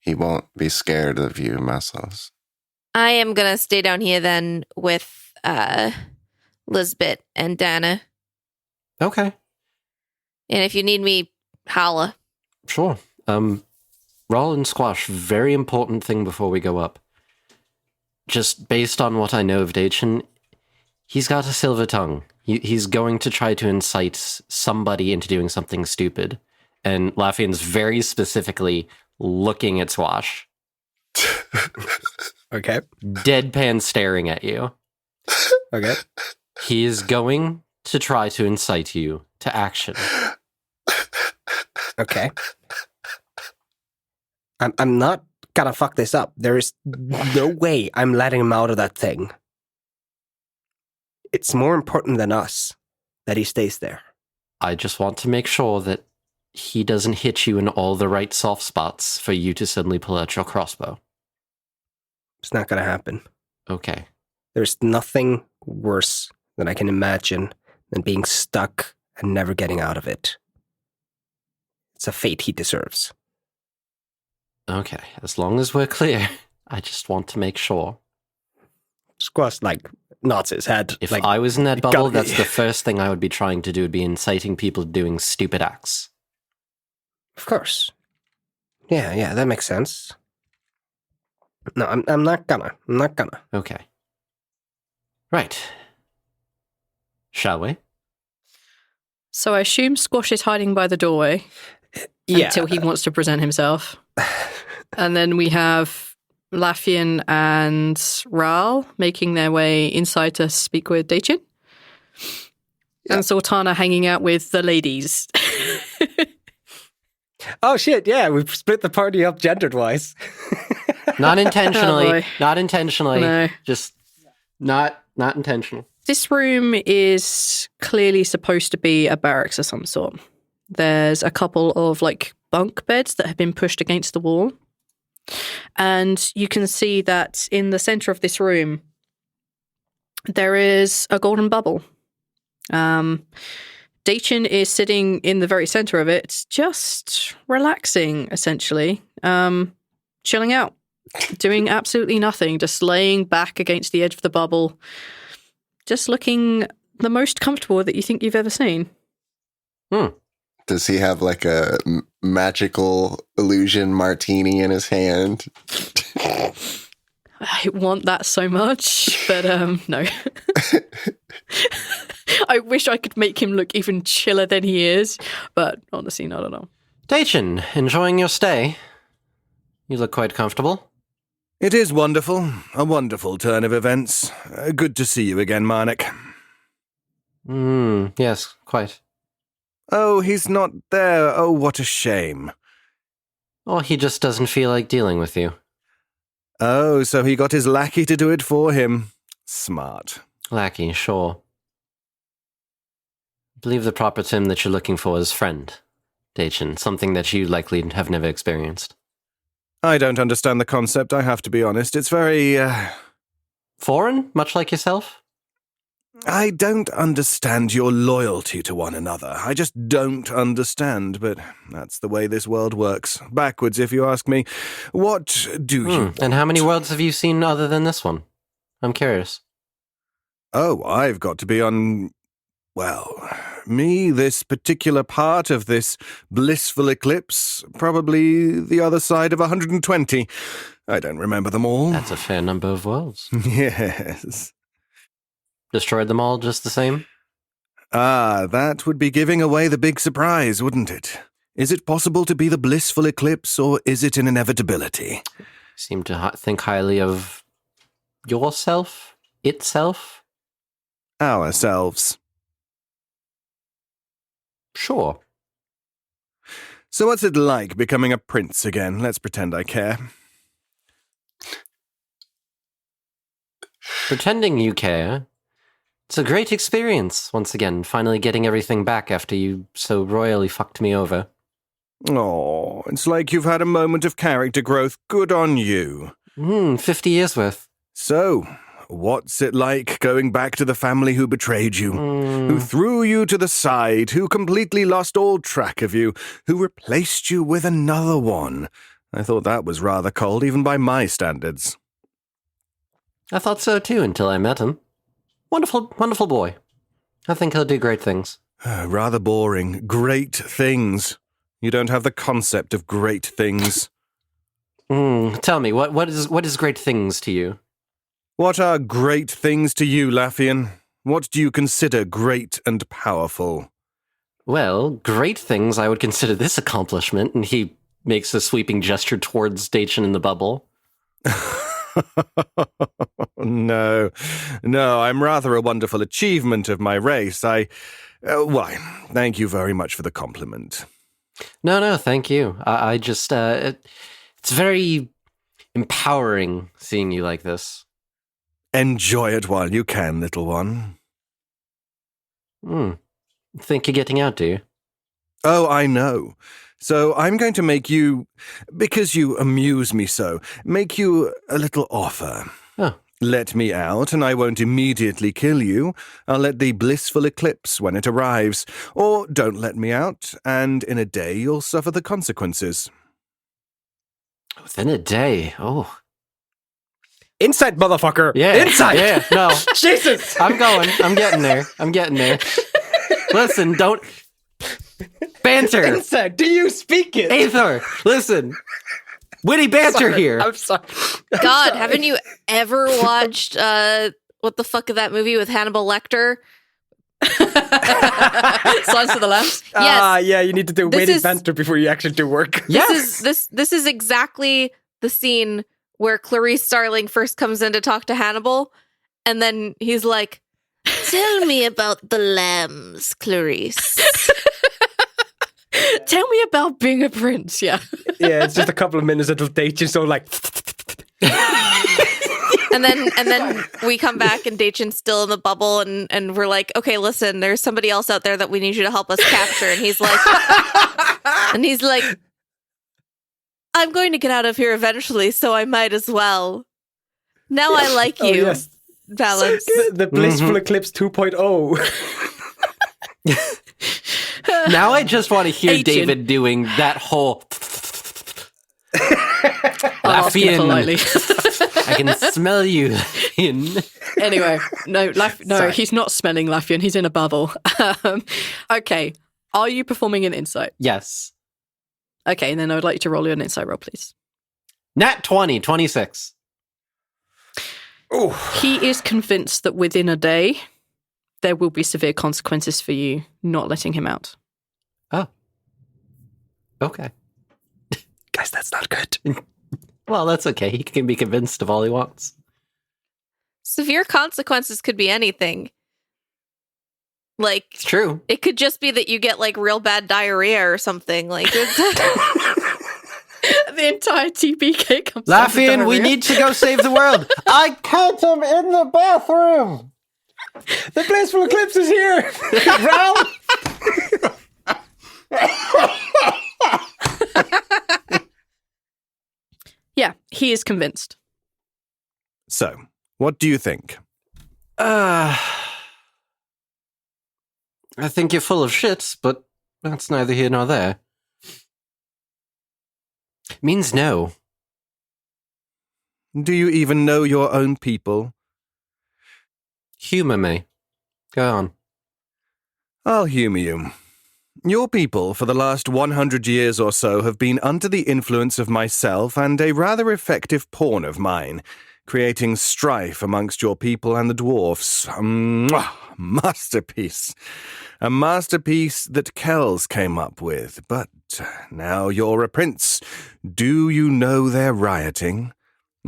He won't be scared of you muscles. I am going to stay down here then with Lisbeth and Dana. Okay. And if you need me, holla. Sure. Rhal and Squash, very important thing before we go up. Just based on what I know of Daichin, he's got a silver tongue. He's going to try to incite somebody into doing something stupid. And Laffian's very specifically looking at Squash. Okay. Deadpan staring at you. Okay. He is going to try to incite you to action. Okay. I'm not gonna fuck this up. There is no way I'm letting him out of that thing. It's more important than us that he stays there. I just want to make sure that he doesn't hit you in all the right soft spots for you to suddenly pull out your crossbow. It's not gonna happen. Okay. There's nothing worse than I can imagine than being stuck and never getting out of it. It's a fate he deserves. Okay. As long as we're clear, I just want to make sure. Squash, nods his head. If I was in that bubble, that's the first thing I would be trying to do, would be inciting people doing stupid acts. Of course. Yeah, that makes sense. No, I'm not gonna. Okay. Right. Shall we? So I assume Squash is hiding by the doorway until he wants to present himself. And then we have Laffian and Rhal making their way inside to speak with Daichin. And Zaltanna hanging out with the ladies. Oh shit, yeah, we've split the party up gendered-wise. Not intentionally. Oh, boy. Not intentionally. No. Just not intentional. This room is clearly supposed to be a barracks of some sort. There's a couple of bunk beds that have been pushed against the wall. And you can see that in the center of this room, there is a golden bubble. Daichin is sitting in the very center of it, just relaxing, essentially, chilling out, doing absolutely nothing, just laying back against the edge of the bubble, just looking the most comfortable that you think you've ever seen. Does he have a magical illusion martini in his hand? I want that so much, but no. I wish I could make him look even chiller than he is, but honestly, not at all. Daichin, enjoying your stay? You look quite comfortable. It is wonderful. A wonderful turn of events. Good to see you again, Marnik. Yes, quite. Oh, he's not there. Oh, what a shame. Or he just doesn't feel like dealing with you. Oh, so he got his lackey to do it for him. Smart. Lackey, sure. I believe the proper term that you're looking for is friend, Daichin, something that you likely have never experienced. I don't understand the concept, I have to be honest. It's very, Foreign, much like yourself? I don't understand your loyalty to one another. I just don't understand, but that's the way this world works. Backwards, if you ask me. What do you want? And how many worlds have you seen other than this one? I'm curious. Oh, I've got to be on... Well, this particular part of this blissful eclipse, probably the other side of 120. I don't remember them all. That's a fair number of worlds. Yes. Destroyed them all just the same? Ah, that would be giving away the big surprise, wouldn't it? Is it possible to be the blissful eclipse, or is it an inevitability? Seem to think highly of yourself? Itself? Ourselves. Sure. So what's it like becoming a prince again? Let's pretend I care. Pretending you care. It's a great experience, once again, finally getting everything back after you so royally fucked me over. Oh, it's like you've had a moment of character growth. Good on you. 50 years worth. So, what's it like going back to the family who betrayed you, who threw you to the side, who completely lost all track of you, who replaced you with another one? I thought that was rather cold, even by my standards. I thought so too until I met him. Wonderful, wonderful boy. I think he'll do great things. Rather boring. Great things. You don't have the concept of great things. Tell me, what is great things to you? What are great things to you, Laffian? What do you consider great and powerful? Well, great things, I would consider this accomplishment, and he makes a sweeping gesture towards Dacian in the bubble. No, I'm rather a wonderful achievement of my race. Why, thank you very much for the compliment. No, thank you. I just, it's very empowering seeing you like this. Enjoy it while you can, little one. Think you're getting out, do you? Oh, I know. So I'm going to make you, because you amuse me so, make you a little offer. Oh. Let me out, and I won't immediately kill you. I'll let the blissful eclipse when it arrives. Or don't let me out, and in a day you'll suffer the consequences. Within a day? Oh. Inside, motherfucker! Yeah. Inside! Yeah, no. Jesus! I'm going. I'm getting there. Listen, don't... Banter! Inside, do you speak it? Aethor, listen. Witty banter here. I'm sorry. God, haven't you ever watched, what the fuck is that movie with Hannibal Lecter? Silence of the Lambs? Yes. Yeah, you need to do This witty is- banter before you actually do work. Yes. This is exactly the scene where Clarice Starling first comes in to talk to Hannibal, and then he's like, "Tell me about the lambs, Clarice." Tell me about being a prince, yeah. Yeah, it's just a couple of minutes until Dacian, so like... And then we come back and Dacian's still in the bubble, and we're like, okay, listen, there's somebody else out there that we need you to help us capture. And he's like, I'm going to get out of here eventually, so I might as well. Now I like you. Oh, yes. Balance. The blissful eclipse 2.0. Now I just want to hear Agent. David doing that whole... I'll ask him politely. I can smell you, Laffian. Anyway, no, Sorry. he's not smelling Laffian. He's in a bubble. Okay, are you performing an insight? Yes. Okay, and then I would like you to roll an insight roll, please. Nat 20, 26. He is convinced that within a day, there will be severe consequences for you not letting him out. Oh. Okay. Guys, that's not good. Well, that's okay. He can be convinced of all he wants. Severe consequences could be anything. Like, It's true. it could just be that you get like real bad diarrhea or something. Like, The entire TPK comes down to Laffian, we diarrhea. need to go save the world. I caught him in the bathroom. The blissful eclipse is here! Rhal! Yeah, he is convinced. So, what do you think? I think you're full of shit, but that's neither here nor there. Means no. Do you even know your own people? Humor me. Go on. I'll humour you. Your people, for the last 100 years or so, have been under the influence of myself and a rather effective pawn of mine, creating strife amongst your people and the dwarfs. Masterpiece. A masterpiece that Kells came up with. But now you're a prince. Do you know they're rioting?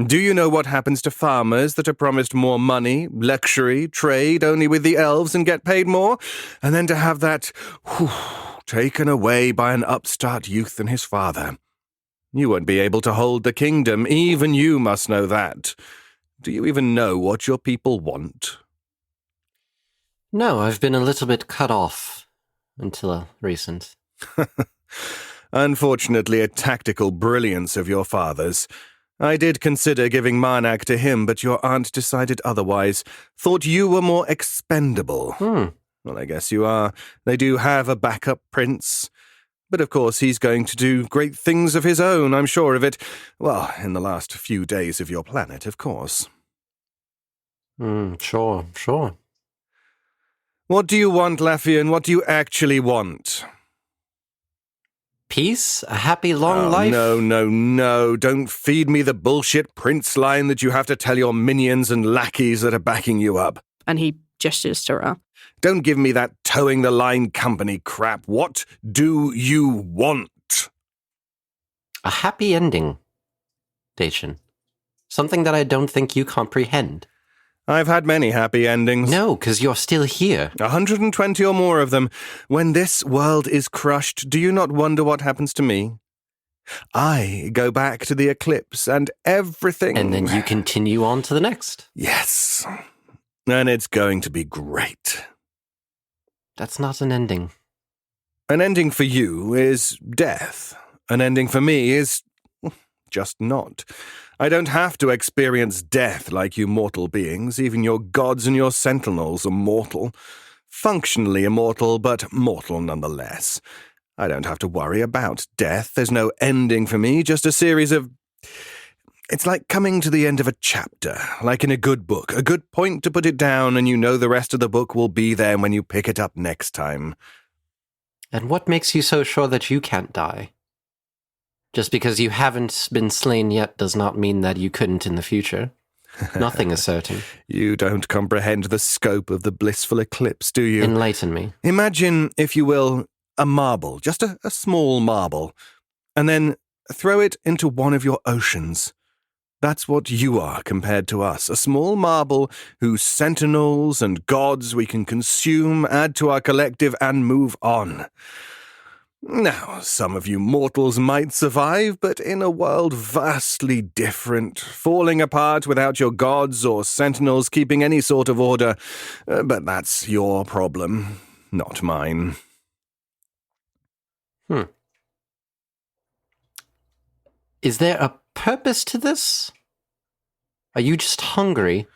Do you know what happens to farmers that are promised more money, luxury, trade only with the elves and get paid more? And then to have that taken away by an upstart youth and his father. You won't be able to hold the kingdom, even you must know that. Do you even know what your people want? No, I've been a little bit cut off until recent. Unfortunately, a tactical brilliance of your father's. I did consider giving Marnak to him, but your aunt decided otherwise. Thought you were more expendable. Well, I guess you are. They do have a backup prince. But of course he's going to do great things of his own, I'm sure of it. Well, in the last few days of your planet, of course. Sure. What do you want, Laffian? What do you actually want? Peace? A happy long life? No. Don't feed me the bullshit prince line that you have to tell your minions and lackeys that are backing you up. And he gestures to Rhal. Don't give me that towing the line company crap. What do you want? A happy ending, Dacian. Something that I don't think you comprehend. I've had many happy endings. No, because you're still here. 120 or more of them. When this world is crushed, do you not wonder what happens to me? I go back to the eclipse and everything... And then you continue on to the next. Yes. And it's going to be great. That's not an ending. An ending for you is death. An ending for me is just not. I don't have to experience death like you mortal beings. Even your gods and your sentinels are mortal. Functionally immortal, but mortal nonetheless. I don't have to worry about death. There's no ending for me, just a series of... It's like coming to the end of a chapter, like in a good book. A good point to put it down, and you know the rest of the book will be there when you pick it up next time. And what makes you so sure that you can't die? Just because you haven't been slain yet does not mean that you couldn't in the future. Nothing is certain. You don't comprehend the scope of the blissful eclipse, do you? Enlighten me. Imagine, if you will, a marble, just a small marble, and then throw it into one of your oceans. That's what you are compared to us, a small marble whose sentinels and gods we can consume, add to our collective, and move on. Now, some of you mortals might survive, but in a world vastly different, falling apart without your gods or sentinels keeping any sort of order. But that's your problem, not mine. Is there a purpose to this? Are you just hungry?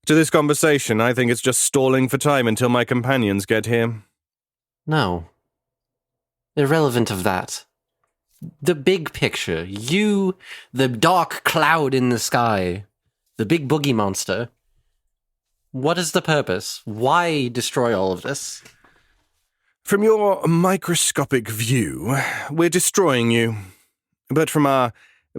To this conversation, I think it's just stalling for time until my companions get here. No. Irrelevant of that. The big picture. You, the dark cloud in the sky, the big boogie monster. What is the purpose? Why destroy all of this? From your microscopic view, we're destroying you. But from our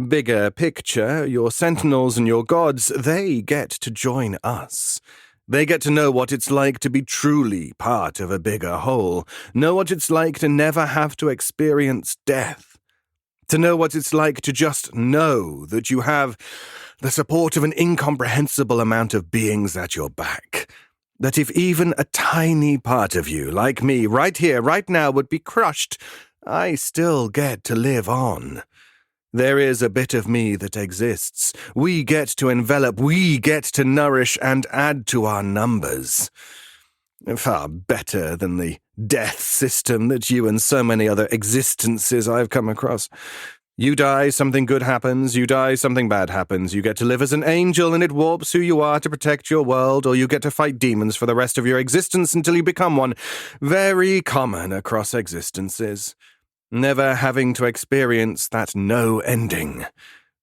bigger picture, your sentinels and your gods, they get to join us. They get to know what it's like to be truly part of a bigger whole, know what it's like to never have to experience death, to know what it's like to just know that you have the support of an incomprehensible amount of beings at your back, that if even a tiny part of you, like me, right here, right now, would be crushed, I still get to live on. There is a bit of me that exists. We get to envelop, we get to nourish and add to our numbers. Far better than the death system that you and so many other existences I've come across. You die, something good happens. You die, something bad happens. You get to live as an angel and it warps who you are to protect your world, or you get to fight demons for the rest of your existence until you become one. Very common across existences. Never having to experience that no ending.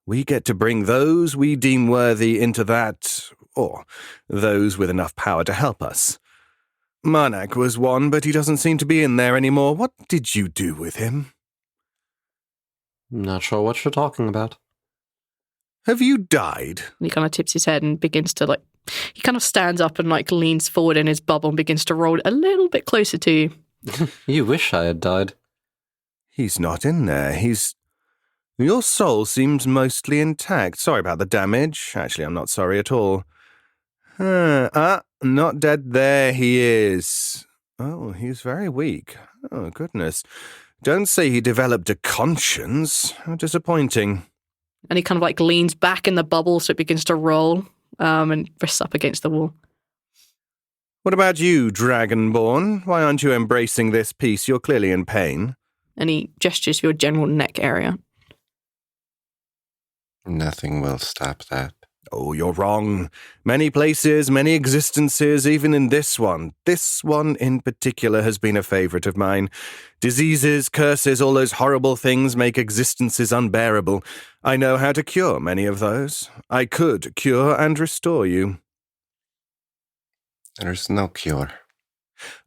We get to bring those we deem worthy into that, or those with enough power to help us. Marnak was one, but he doesn't seem to be in there anymore. What did you do with him? Not sure what you're talking about. Have you died? And he kind of tips his head and begins to, he kind of stands up and, leans forward in his bubble and begins to roll a little bit closer to you. You wish I had died. He's not in there. Your soul seems mostly intact. Sorry about the damage. Actually, I'm not sorry at all. Not dead. There he is. Oh, he's very weak. Oh, goodness. Don't say he developed a conscience. How disappointing. And he kind of leans back in the bubble so it begins to roll and rests up against the wall. What about you, Dragonborn? Why aren't you embracing this piece? You're clearly in pain. And he gestures your general neck area. Nothing will stop that. Oh, you're wrong. Many places, many existences, even in this one. This one in particular has been a favorite of mine. Diseases, curses, all those horrible things make existences unbearable. I know how to cure many of those. I could cure and restore you. There's no cure.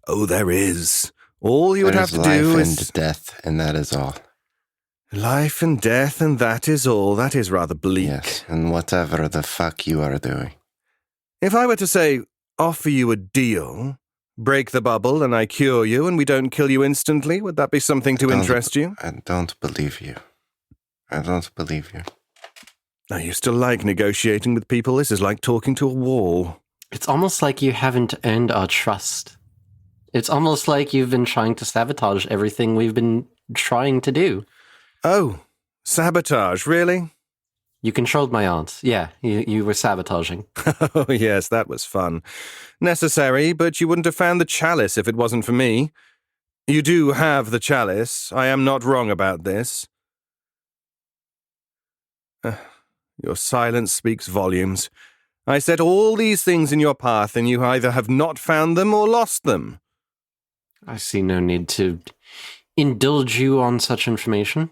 Oh, there is. All you would have to do life is... and death, and that is all. Life and death, and that is all. That is rather bleak. Yes, and whatever the fuck you are doing. If I were to say, offer you a deal, break the bubble and I cure you and we don't kill you instantly, would that be something to interest you? I don't believe you. I don't believe you. Now, you still like negotiating with people? This is like talking to a wall. It's almost like you haven't earned our trust. It's almost like you've been trying to sabotage everything we've been trying to do. Oh, sabotage, really? You controlled my aunt. Yeah, you were sabotaging. Oh, yes, that was fun. Necessary, but you wouldn't have found the chalice if it wasn't for me. You do have the chalice. I am not wrong about this. Your silence speaks volumes. I set all these things in your path, and you either have not found them or lost them. I see no need to indulge you on such information.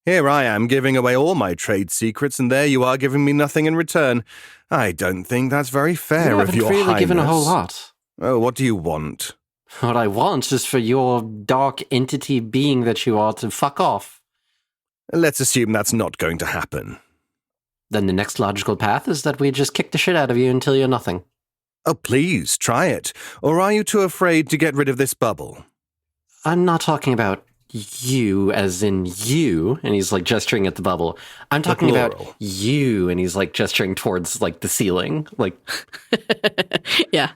Here I am giving away all my trade secrets, and there you are giving me nothing in return. I don't think that's very fair You of haven't your really highness. given a whole lot. Oh, what do you want? What I want is for your dark entity being that you are to fuck off. Let's assume that's not going to happen. Then the next logical path is that we just kick the shit out of you until you're nothing. Oh, please, try it. Or are you too afraid to get rid of this bubble? I'm not talking about you as in you, and he's like gesturing at the bubble. I'm talking about you, and he's like gesturing towards like the ceiling. Like, Yeah.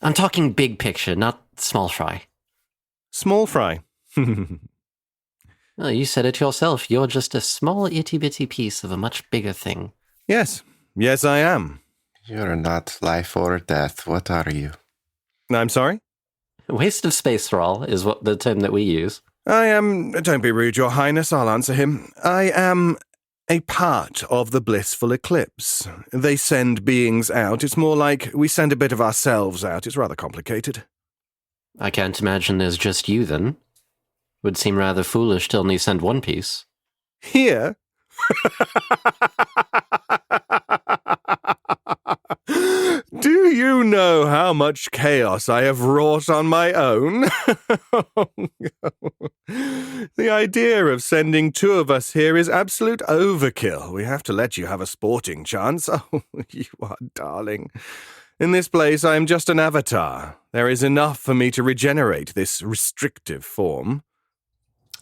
I'm talking big picture, not small fry. Small fry. Well, you said it yourself. You're just a small itty-bitty piece of a much bigger thing. Yes. Yes, I am. You're not life or death. What are you? I'm sorry? Waste of space, Rhal, is what the term that we use. I am... Don't be rude, Your Highness. I'll answer him. I am a part of the blissful eclipse. They send beings out. It's more like we send a bit of ourselves out. It's rather complicated. I can't imagine there's just you, then. Would seem rather foolish to only send one piece. Here? Do you know how much chaos I have wrought on my own? The idea of sending two of us here is absolute overkill. We have to let you have a sporting chance. Oh, you are darling. In this place, I am just an avatar. There is enough for me to regenerate this restrictive form.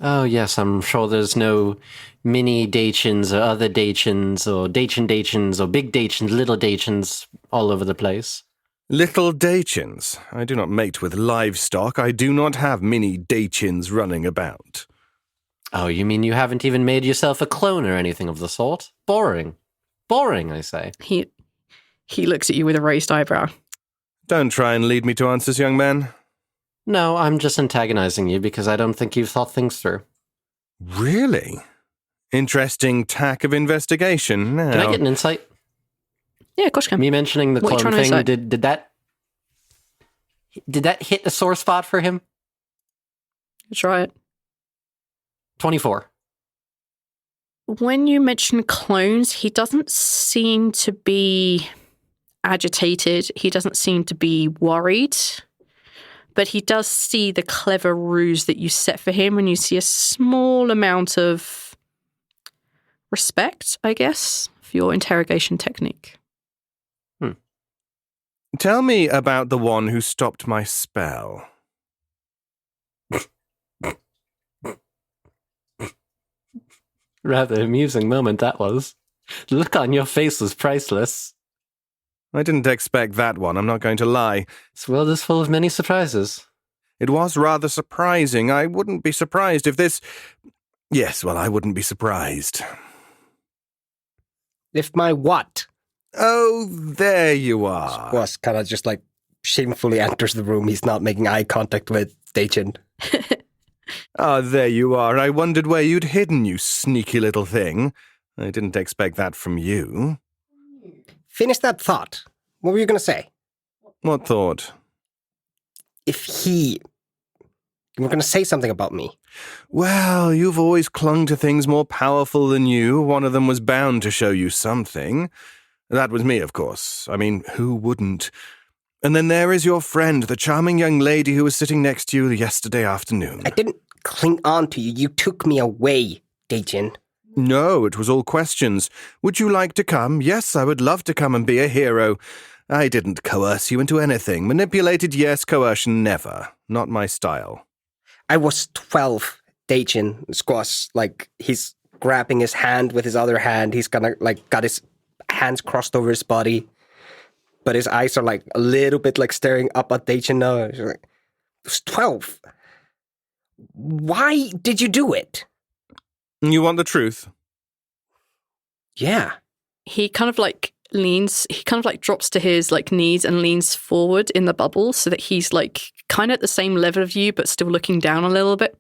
Oh, yes, I'm sure there's no mini Dachins or other Dachins or Dachins or big Dachins, little Dachins all over the place. Little Dachins. I do not mate with livestock. I do not have mini Dachins running about. Oh, you mean you haven't even made yourself a clone or anything of the sort? Boring. Boring, I say. He looks at you with a raised eyebrow. Don't try and lead me to answers, young man. No, I'm just antagonizing you because I don't think you've thought things through. Really? Interesting tack of investigation. Now, Can I get an insight? Yeah, of course you can. Me mentioning the What are you clone trying to thing, decide? did that hit a sore spot for him? Try it. 24. When you mention clones, he doesn't seem to be agitated. He doesn't seem to be worried. But he does see the clever ruse that you set for him, and you see a small amount of respect, I guess, for your interrogation technique. tell me about the one who stopped my spell. Rather amusing moment that was. The look on your face was priceless. I didn't expect that one, I'm not going to lie. This world is full of many surprises. It was rather surprising. I wouldn't be surprised if this... Yes, well, I wouldn't be surprised. If my what? Oh, there you are. Squash kind of just like shamefully enters the room. He's not making eye contact with Dachin. Ah, there you are. I wondered where you'd hidden, you sneaky little thing. I didn't expect that from you. Finish that thought. What were you going to say? What thought? You were going to say something about me. Well, you've always clung to things more powerful than you. One of them was bound to show you something. That was me, of course. I mean, who wouldn't? And then there is your friend, the charming young lady who was sitting next to you yesterday afternoon. I didn't cling on to you. You took me away, Dejin. No, it was all questions. Would you like to come? Yes, I would love to come and be a hero. I didn't coerce you into anything. Manipulated, yes. Coercion, never. Not my style. I was 12, Dejin. Squash, he's grabbing his hand with his other hand. He's gonna, got his hands crossed over his body. But his eyes are, a little bit, staring up at Dejin now. He's like, I was 12. Why did you do it? You want the truth? Yeah. He kind of leans, he kind of drops to his knees and leans forward in the bubble so that he's kind of at the same level of you, but still looking down a little bit.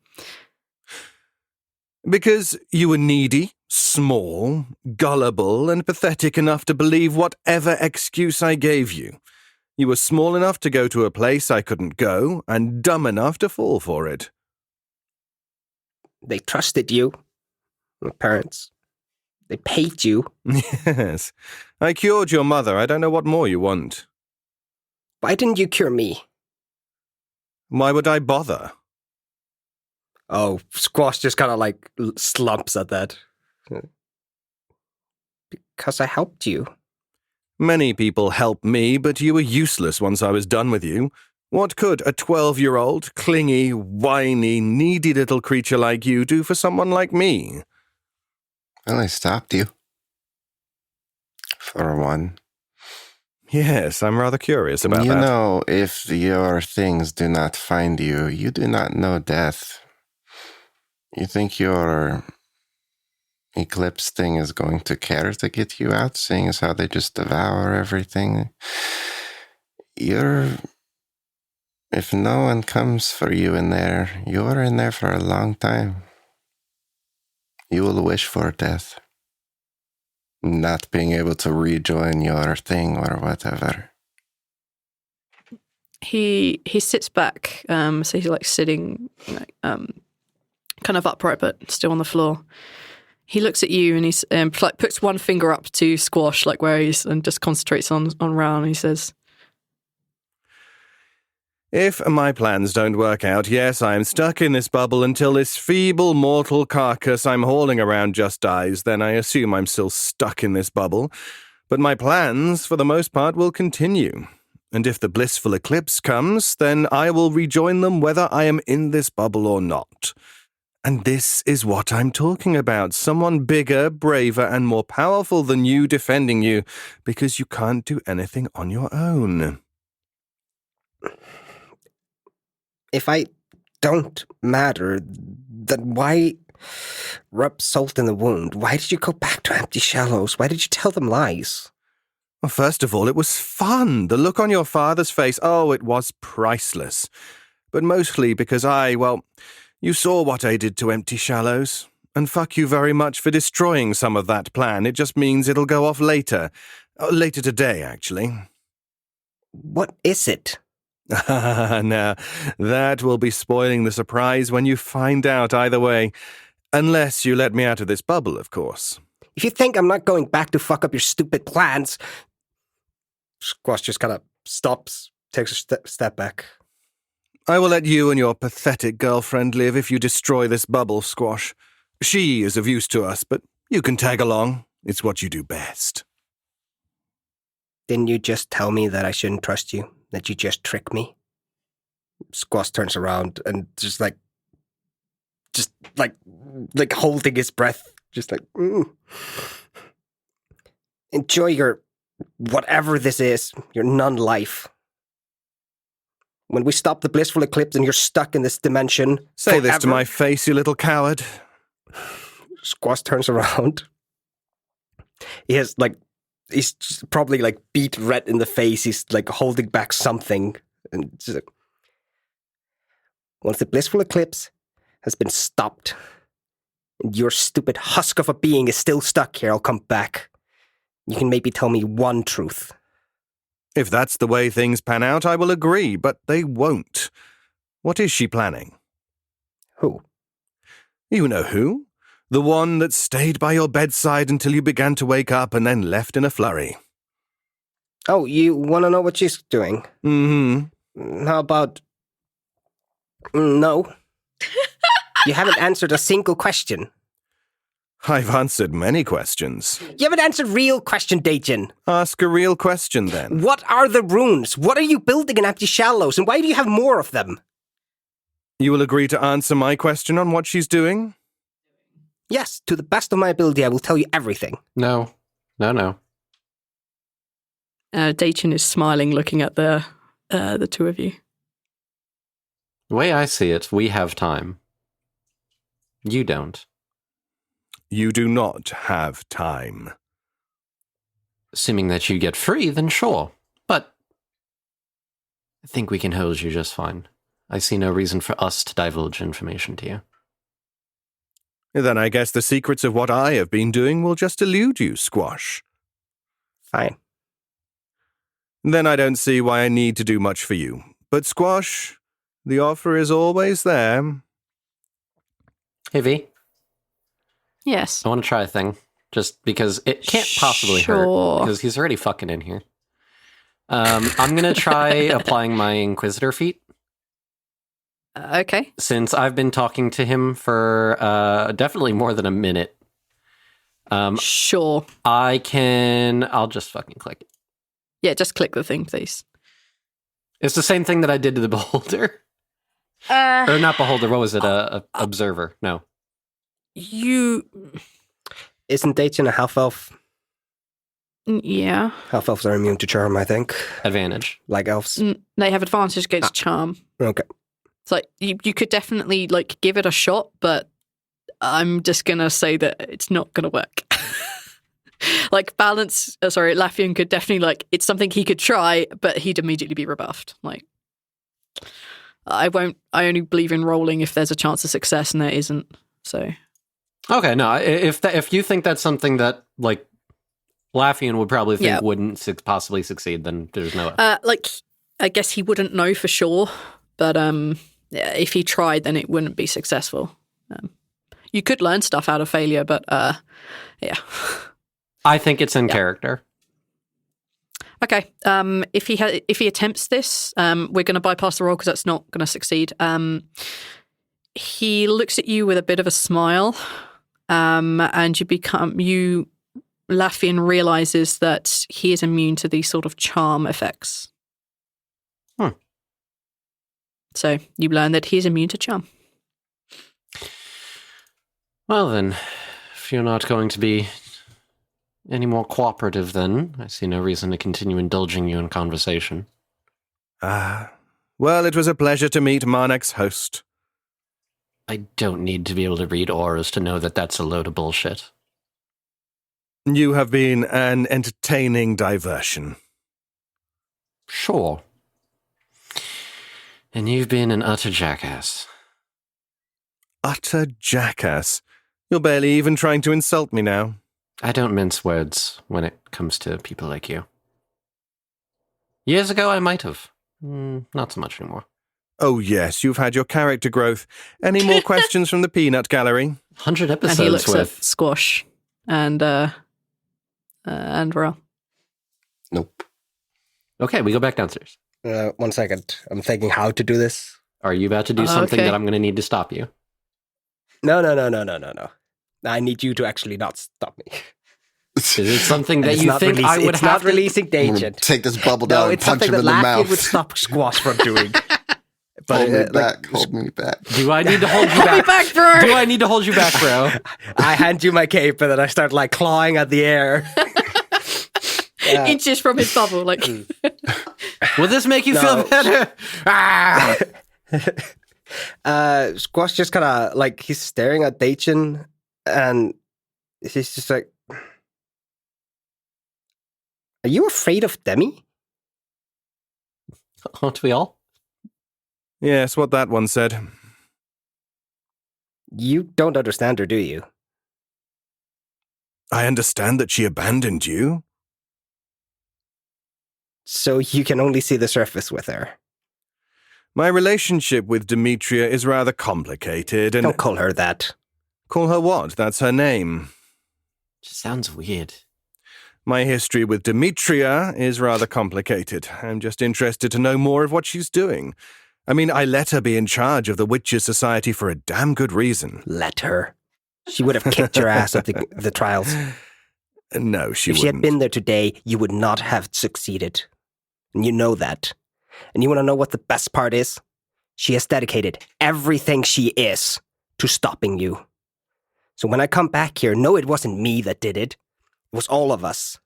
Because you were needy, small, gullible, and pathetic enough to believe whatever excuse I gave you. You were small enough to go to a place I couldn't go, and dumb enough to fall for it. They trusted you. My parents. They paid you. Yes. I cured your mother. I don't know what more you want. Why didn't you cure me? Why would I bother? Oh, Squash just kind of slumps at that. Because I helped you. Many people helped me, but you were useless once I was done with you. What could a 12-year-old, clingy, whiny, needy little creature like you do for someone like me? Well, I stopped you. For one. Yes, I'm rather curious about that. You know, if your things do not find you, you do not know death. You think your eclipse thing is going to care to get you out, seeing as how they just devour everything? If no one comes for you in there, you're in there for a long time. You will wish for death. Not being able to rejoin your thing or whatever. He sits back, so he's sitting kind of upright but still on the floor. He looks at you and he's puts one finger up to Squash, where he's, and just concentrates on Rhal, and he says, If my plans don't work out, yes, I am stuck in this bubble until this feeble mortal carcass I'm hauling around just dies, then I assume I'm still stuck in this bubble. But my plans, for the most part, will continue. And if the blissful eclipse comes, then I will rejoin them whether I am in this bubble or not. And this is what I'm talking about. Someone bigger, braver, and more powerful than you defending you, because you can't do anything on your own. If I don't matter, then why rub salt in the wound? Why did you go back to Empty Shallows? Why did you tell them lies? Well, first of all, it was fun. The look on your father's face, oh, it was priceless. But mostly because you saw what I did to Empty Shallows. And fuck you very much for destroying some of that plan. It just means it'll go off later. Later today, actually. What is it? Now, that will be spoiling the surprise when you find out either way. Unless you let me out of this bubble, of course. If you think I'm not going back to fuck up your stupid plans... Squash just kind of stops, takes a step back. I will let you and your pathetic girlfriend live if you destroy this bubble, Squash. She is of use to us, but you can tag along. It's what you do best. Didn't you just tell me that I shouldn't trust you? That you just trick me? Squash turns around and just holding his breath. Enjoy your whatever this is, your non-life. When we stop the blissful eclipse and you're stuck in this dimension Say forever. This to my face, you little coward. Squash turns around. He's probably beat red in the face. He's holding back something. And just once the blissful eclipse has been stopped. And your stupid husk of a being is still stuck here. I'll come back. You can maybe tell me one truth. If that's the way things pan out, I will agree, but they won't. What is she planning? Who? You know who? The one that stayed by your bedside until you began to wake up and then left in a flurry. Oh, you want to know what she's doing? Mm-hmm. How about... No. You haven't answered a single question. I've answered many questions. You haven't answered real question, Dajin. Ask a real question, then. What are the runes? What are you building in Empty Shallows, and why do you have more of them? You will agree to answer my question on what she's doing? Yes, to the best of my ability, I will tell you everything. No. Dachin is smiling, looking at the two of you. The way I see it, we have time. You don't. You do not have time. Assuming that you get free, then sure. But I think we can hold you just fine. I see no reason for us to divulge information to you. Then I guess the secrets of what I have been doing will just elude you, Squash. Fine. Then I don't see why I need to do much for you. But Squash, the offer is always there. Hey, V. Yes. I want to try a thing. Just because it can't possibly hurt. Because he's already fucking in here. I'm going to try applying my Inquisitor feat. Okay. Since I've been talking to him for definitely more than a minute. Sure. I'll just fucking click it. Yeah, just click the thing, please. It's the same thing that I did to the Beholder. Or not Beholder, what was it? Observer. No. You... Isn't Dachin a half-elf? Yeah. Half-elves are immune to charm, I think. Advantage. Like elves? They have advantage against charm. Okay. It's like, you could definitely, like, give it a shot, but I'm just going to say that it's not going to work. Like, Laffian could definitely, like, it's something he could try, but he'd immediately be rebuffed. Like, I only believe in rolling if there's a chance of success, and there isn't, so... Okay, no, if you think that's something that, like, Laffian would probably think wouldn't possibly succeed, then there's no... Like, I guess he wouldn't know for sure, but if he tried, then it wouldn't be successful. You could learn stuff out of failure, but yeah. I think it's in character. Okay, if he attempts this, we're going to bypass the roll because that's not going to succeed. He looks at you with a bit of a smile, and Laffian realizes that he is immune to these sort of charm effects. So you learn that he is immune to charm. Well then, if you're not going to be any more cooperative then, I see no reason to continue indulging you in conversation. Well, it was a pleasure to meet Marnek's host. I don't need to be able to read auras to know that that's a load of bullshit. You have been an entertaining diversion. Sure. And you've been an utter jackass. Utter jackass? You're barely even trying to insult me now. I don't mince words when it comes to people like you. Years ago, I might have. Not so much anymore. Oh, yes, you've had your character growth. Any more questions from the peanut gallery? 100 episodes and he looks worth. at Squash and Rhal. Nope. Okay, we go back downstairs. 1 second. I'm thinking how to do this. Are you about to do something okay. that I'm going to need to stop you? No. I need you to actually not stop me. Is it something that It's you not think I would it's have not to... releasing I'm gonna Dajin. take this bubble No, down and it's punch something him that in the Laffian mouth. would stop Squash from doing. But Hold me back. Hold me back. Do I need to hold you back? back, bro! Do I need to hold you back, bro? I hand you my cape and then I start like clawing at the air. Inches from his bubble, like... Will this make you feel better? Squash just kind of like he's staring at Dachin and he's just like, "Are you afraid of Demi?" Aren't we all? Yes, what that one said. You don't understand her, do you? I understand that she abandoned you. So you can only see the surface with her. My relationship with Demetria is rather complicated, and... Don't call her that. Call her what? That's her name. Just sounds weird. My history with Demetria is rather complicated. I'm just interested to know more of what she's doing. I mean, I let her be in charge of the Witches' Society for a damn good reason. Let her. She would have kicked your ass at the trials. No, she wouldn't. If she had been there today, you would not have succeeded. And you know that. And you want to know what the best part is? She has dedicated everything she is to stopping you. So when I come back here, no, it wasn't me that did it. It was all of us.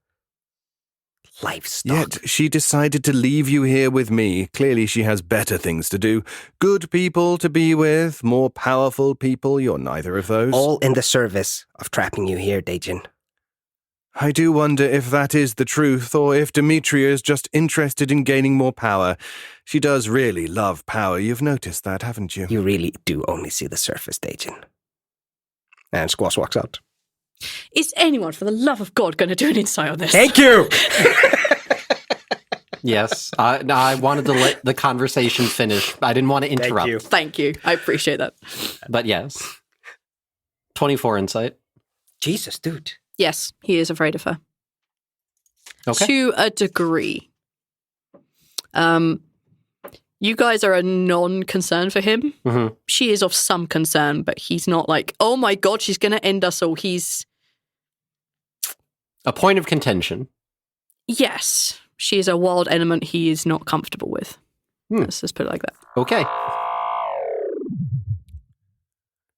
Livestock. Yet she decided to leave you here with me. Clearly she has better things to do. Good people to be with, more powerful people. You're neither of those. All in the service of trapping you here, Dejin. I do wonder if that is the truth, or if Demetria is just interested in gaining more power. She does really love power. You've noticed that, haven't you? You really do only see the surface, Dejin. And Squash walks out. Is anyone, for the love of God, going to do an insight on this? Thank you! Yes, I wanted to let the conversation finish. I didn't want to interrupt. Thank you. I appreciate that. But yes. 24 insight. Jesus, dude. Yes, he is afraid of her. Okay. To a degree. You guys are a non-concern for him. Mm-hmm. She is of some concern, but he's not like, oh my God, she's going to end us all. He's... A point of contention. Yes. She is a wild element he is not comfortable with. Let's just put it like that. Okay.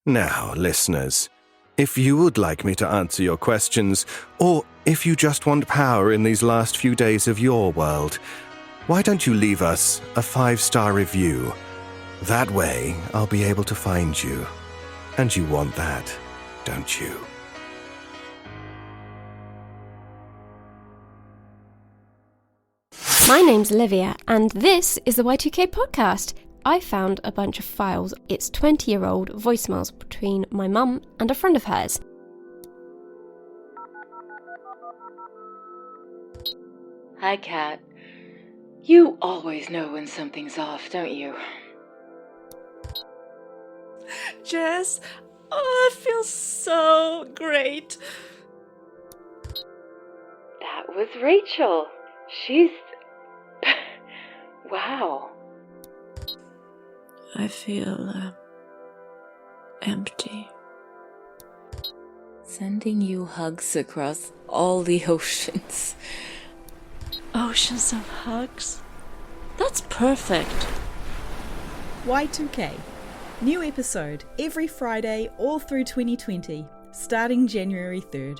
Now, listeners, if you would like me to answer your questions, or if you just want power in these last few days of your world, why don't you leave us a 5-star review? That way, I'll be able to find you. And you want that, don't you? My name's Olivia, and this is the Y2K podcast. I found a bunch of files. It's 20-year-old voicemails between my mum and a friend of hers. Hi, Kat. You always know when something's off, don't you? Jess, I feel so great. That was Rachel. She's... wow. I feel empty. Sending you hugs across all the oceans. Oceans of hugs? That's perfect. Y2K. New episode every Friday all through 2020, starting January 3rd.